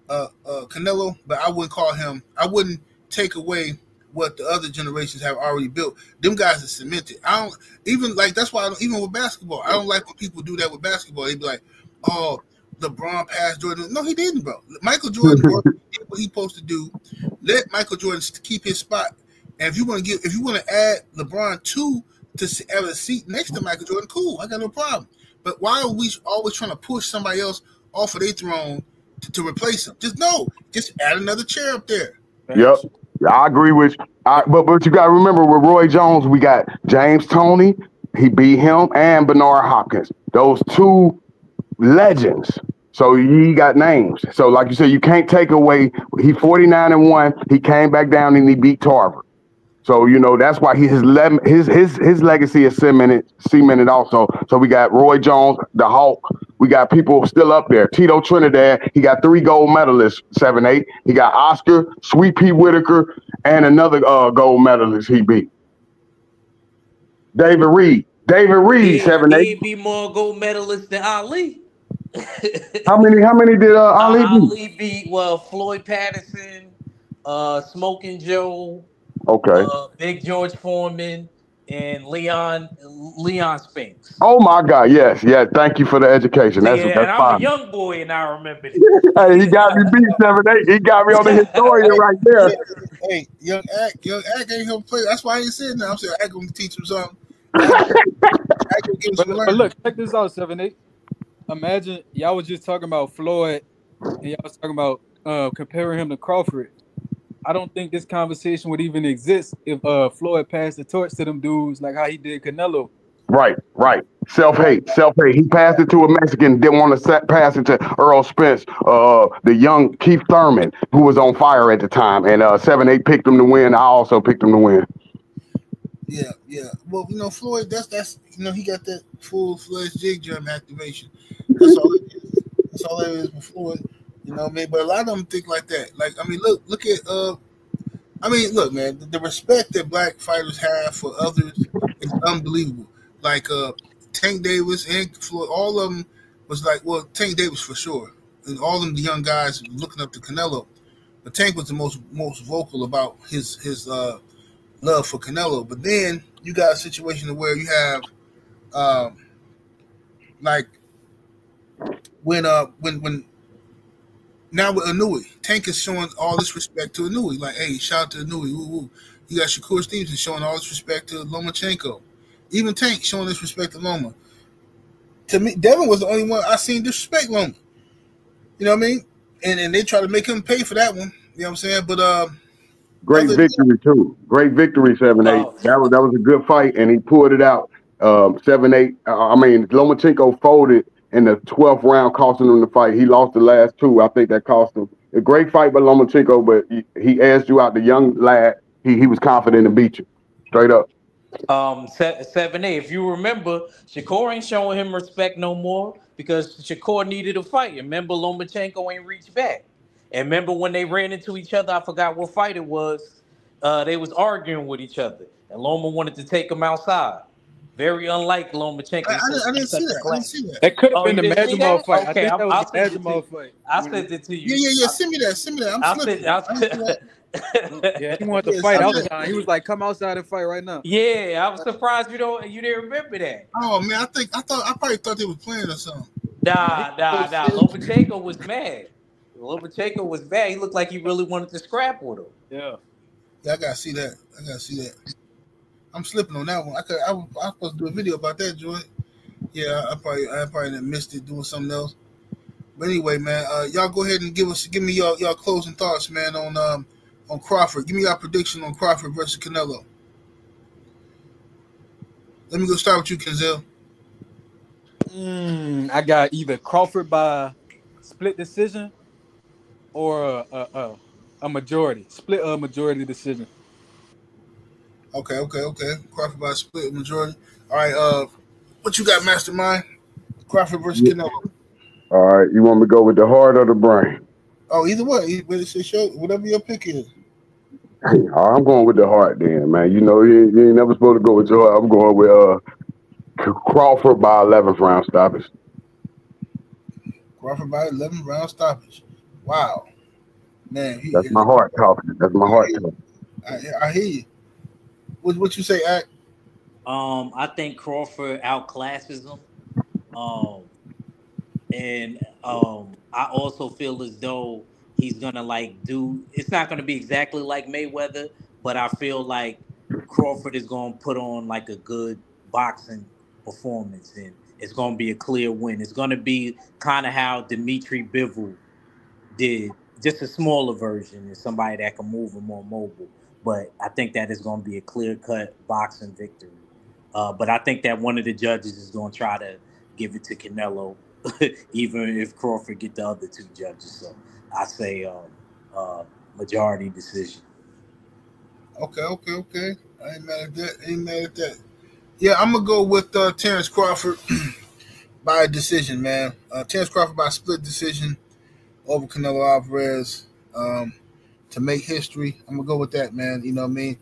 Canelo, but I wouldn't call him. I wouldn't take away what the other generations have already built. Them guys are cemented. I don't even like. That's why even with basketball, I don't like when people do that with basketball. They be like, "Oh, LeBron passed Jordan." No, he didn't, bro. Michael Jordan did what he supposed to do. Let Michael Jordan keep his spot. And if you want to add LeBron to have a seat next to Michael Jordan, cool. I got no problem. But why are we always trying to push somebody else off of their throne to replace him? Just add another chair up there. Yep. I agree with you. But you got to remember with Roy Jones, we got James Toney, He beat him and Bernard Hopkins. Those two legends. So he got names. So like you said, you can't take away. He 49-1. He came back down and he beat Tarver. So that's why his legacy is cemented also. So we got Roy Jones, the Hawk. We got people still up there. Tito Trinidad. He got 3 gold medalists, 7-8. He got Oscar, Sweet Pea Whitaker, and another gold medalist he beat. David Reed, 7-8. He'd be more gold medalists than Ali. How many did Ali beat? Ali beat Floyd Patterson, Smoking Joe, okay, Big George Foreman, and Leon Spinks. Oh my God, yes. Thank you for the education. That's and I'm fine. a young boy, and I remember it. Hey, he got me beat 7-8. He got me on the historian right there. Hey, young Ack ain't gonna play. That's why I ain't saying that. I'm saying Ack gonna teach him something. But look, check this out, 7-8. Imagine y'all was just talking about Floyd, and y'all was talking about comparing him to Crawford. I don't think this conversation would even exist if Floyd passed the torch to them dudes like how he did Canelo. Right. Self-hate. He passed it to a Mexican, didn't want to pass it to Earl Spence, the young Keith Thurman, who was on fire at the time. And 7-8 picked him to win. I also picked him to win. Yeah. Well, Floyd, that's he got that full-fledged jig drum activation. That's all it is. That's all it is with Floyd. But a lot of them think like that. Like, look at look, man, the respect that black fighters have for others is unbelievable. Like Tank Davis and Floyd, all of them was like, well, Tank Davis for sure, and all of them the young guys looking up to Canelo. But Tank was the most vocal about his love for Canelo. But then you got a situation where you have like when now with Inouye, Tank is showing all this respect to Inouye. Like, hey, shout out to Inouye. Woo, woo. You got Shakur Stevenson showing all this respect to Lomachenko. Even Tank showing this respect to Loma. To me, Devin was the only one I seen disrespect Loma. You know what I mean? And they try to make him pay for that one. You know what I'm saying? But great victory too. Great victory, 7-8. That was a good fight, and he pulled it out. 7-8. Lomachenko folded in the 12th round, costing him the fight. He lost the last 2. I think that cost him. A great fight by Lomachenko, but he edged you out. The young lad, he was confident to beat you. Straight up. 7-8. If you remember, Shakur ain't showing him respect no more because Shakur needed a fight. And remember, Lomachenko ain't reached back. And remember when they ran into each other, I forgot what fight it was. They was arguing with each other. And Loma wanted to take him outside. Very unlike Lomachenko. I didn't see that. That could have been the Majimov fight. Okay, I think that was the Majimov fight. I sent it to you. Yeah. Send me that. Yeah, he wanted to fight outside. He was like, "Come outside and fight right now." Yeah, I was surprised you didn't remember that. Oh man, I probably thought they were playing or something. Nah. Lomachenko was mad. Lomachenko was mad. He looked like he really wanted to scrap with him. Yeah, I gotta see that. I'm slipping on that one. I was supposed to do a video about that joint. Yeah, I probably missed it doing something else. But anyway, man, y'all go ahead and give me y'all closing thoughts, man, on Crawford. Give me your prediction on Crawford versus Canelo. Let me go start with you, Kenzel. I got either Crawford by split decision or a majority majority decision. Okay. Crawford by split majority. All right. What you got, Mastermind? Crawford versus Canelo. All right. You want me to go with the heart or the brain? Oh, either way. Whatever your pick is. I'm going with the heart then, man. You ain't never supposed to go with your heart. I'm going with Crawford by 11th round stoppage. Crawford by 11th round stoppage. Wow. Man. That's my heart talking. I hear you. What you say, Ack? I think Crawford outclasses him. I also feel as though he's gonna it's not gonna be exactly like Mayweather, but I feel like Crawford is gonna put on like a good boxing performance, and it's gonna be a clear win. It's gonna be kind of how Dimitri Bivol did, just a smaller version, and somebody that can move and more mobile. But I think that is going to be a clear-cut boxing victory. But I think that one of the judges is going to try to give it to Canelo, even if Crawford get the other 2 judges. So I say majority decision. Okay. I ain't mad at that. Yeah, I'm gonna go with Terence Crawford by a decision, man. Terence Crawford by a split decision over Canelo Alvarez to make history. I'm gonna go with that, man. You know what I mean?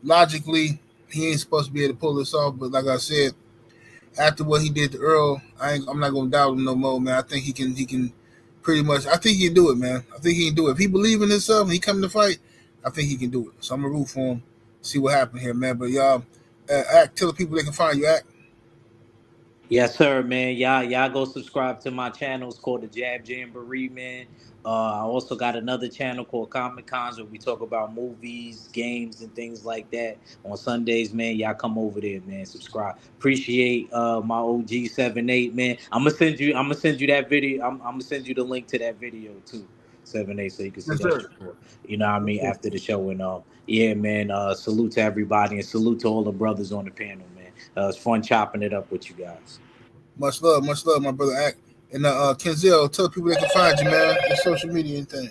Logically, he ain't supposed to be able to pull this off, but like I said, after what he did to Earl, I'm not gonna doubt him no more, man. I think he can pretty much. I think he can do it, man. I think he can do it. If he believe in himself and he come to fight, I think he can do it. So I'm gonna root for him. See what happens here, man. But y'all, Act, tell the people they can find you, Act. Yes, sir, man. Y'all go subscribe to my channel. It's called the Jab Jamboree, man. I also got another channel called Comic Cons where we talk about movies, games, and things like that on Sundays, man. Y'all come over there, man. Subscribe. Appreciate my OG 78, man. I'm gonna send you that video. I'm gonna send you the link to that video too, 78, so you can see Yes, that sir. shit for, you know what I mean, after the show. And yeah, man. Salute to everybody and salute to all the brothers on the panel, man. It's fun chopping it up with you guys. Much love, my brother Act. And Kenzel, tell people they can find you, man, on social media and thing.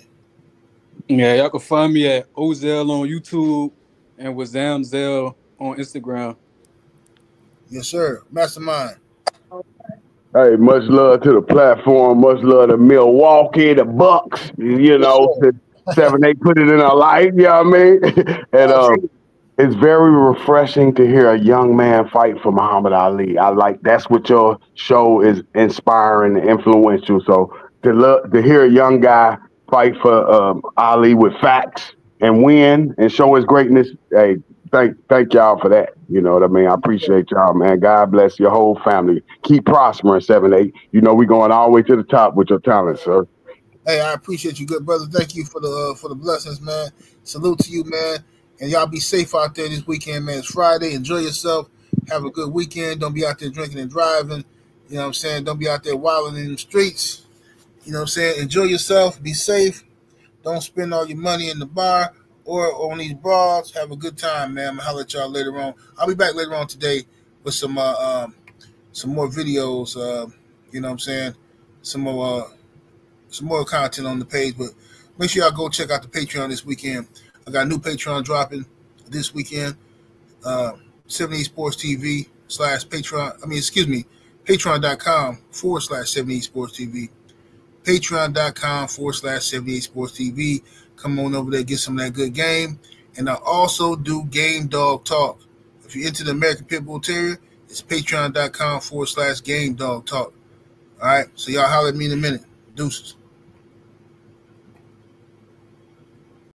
Yeah, y'all can find me at Ozel on YouTube and with Zamzel on Instagram. Yes, sir. Mastermind. Hey, much love to the platform. Much love to Milwaukee, the Bucks. You know, 7-8 put it in our life. You know what I mean? And it's very refreshing to hear a young man fight for Muhammad Ali. That's what your show is, inspiring and influential. So to hear a young guy fight for Ali with facts and win and show his greatness, hey, thank y'all for that. You know what I mean? I appreciate y'all, man. God bless your whole family. Keep prospering, 7-8. You know we going all the way to the top with your talent, sir. Hey, I appreciate you, good brother. Thank you for the blessings, man. Salute to you, man. And y'all be safe out there this weekend, man. It's Friday. Enjoy yourself. Have a good weekend. Don't be out there drinking and driving. You know what I'm saying? Don't be out there wilding in the streets. You know what I'm saying? Enjoy yourself. Be safe. Don't spend all your money in the bar or on these bras. Have a good time, man. I'm going to holler at y'all later on. I'll be back later on today with some more videos. You know what I'm saying? Some more content on the page. But make sure y'all go check out the Patreon this weekend. I got a new Patreon dropping this weekend. 70 Sports TV /Patreon. Patreon.com/70 Sports TV. Patreon.com/78 Sports TV. Come on over there, get some of that good game. And I also do Game Dog Talk. If you're into the American Pit Bull Terrier, it's patreon.com/Game Dog Talk. All right, so y'all holler at me in a minute. Deuces.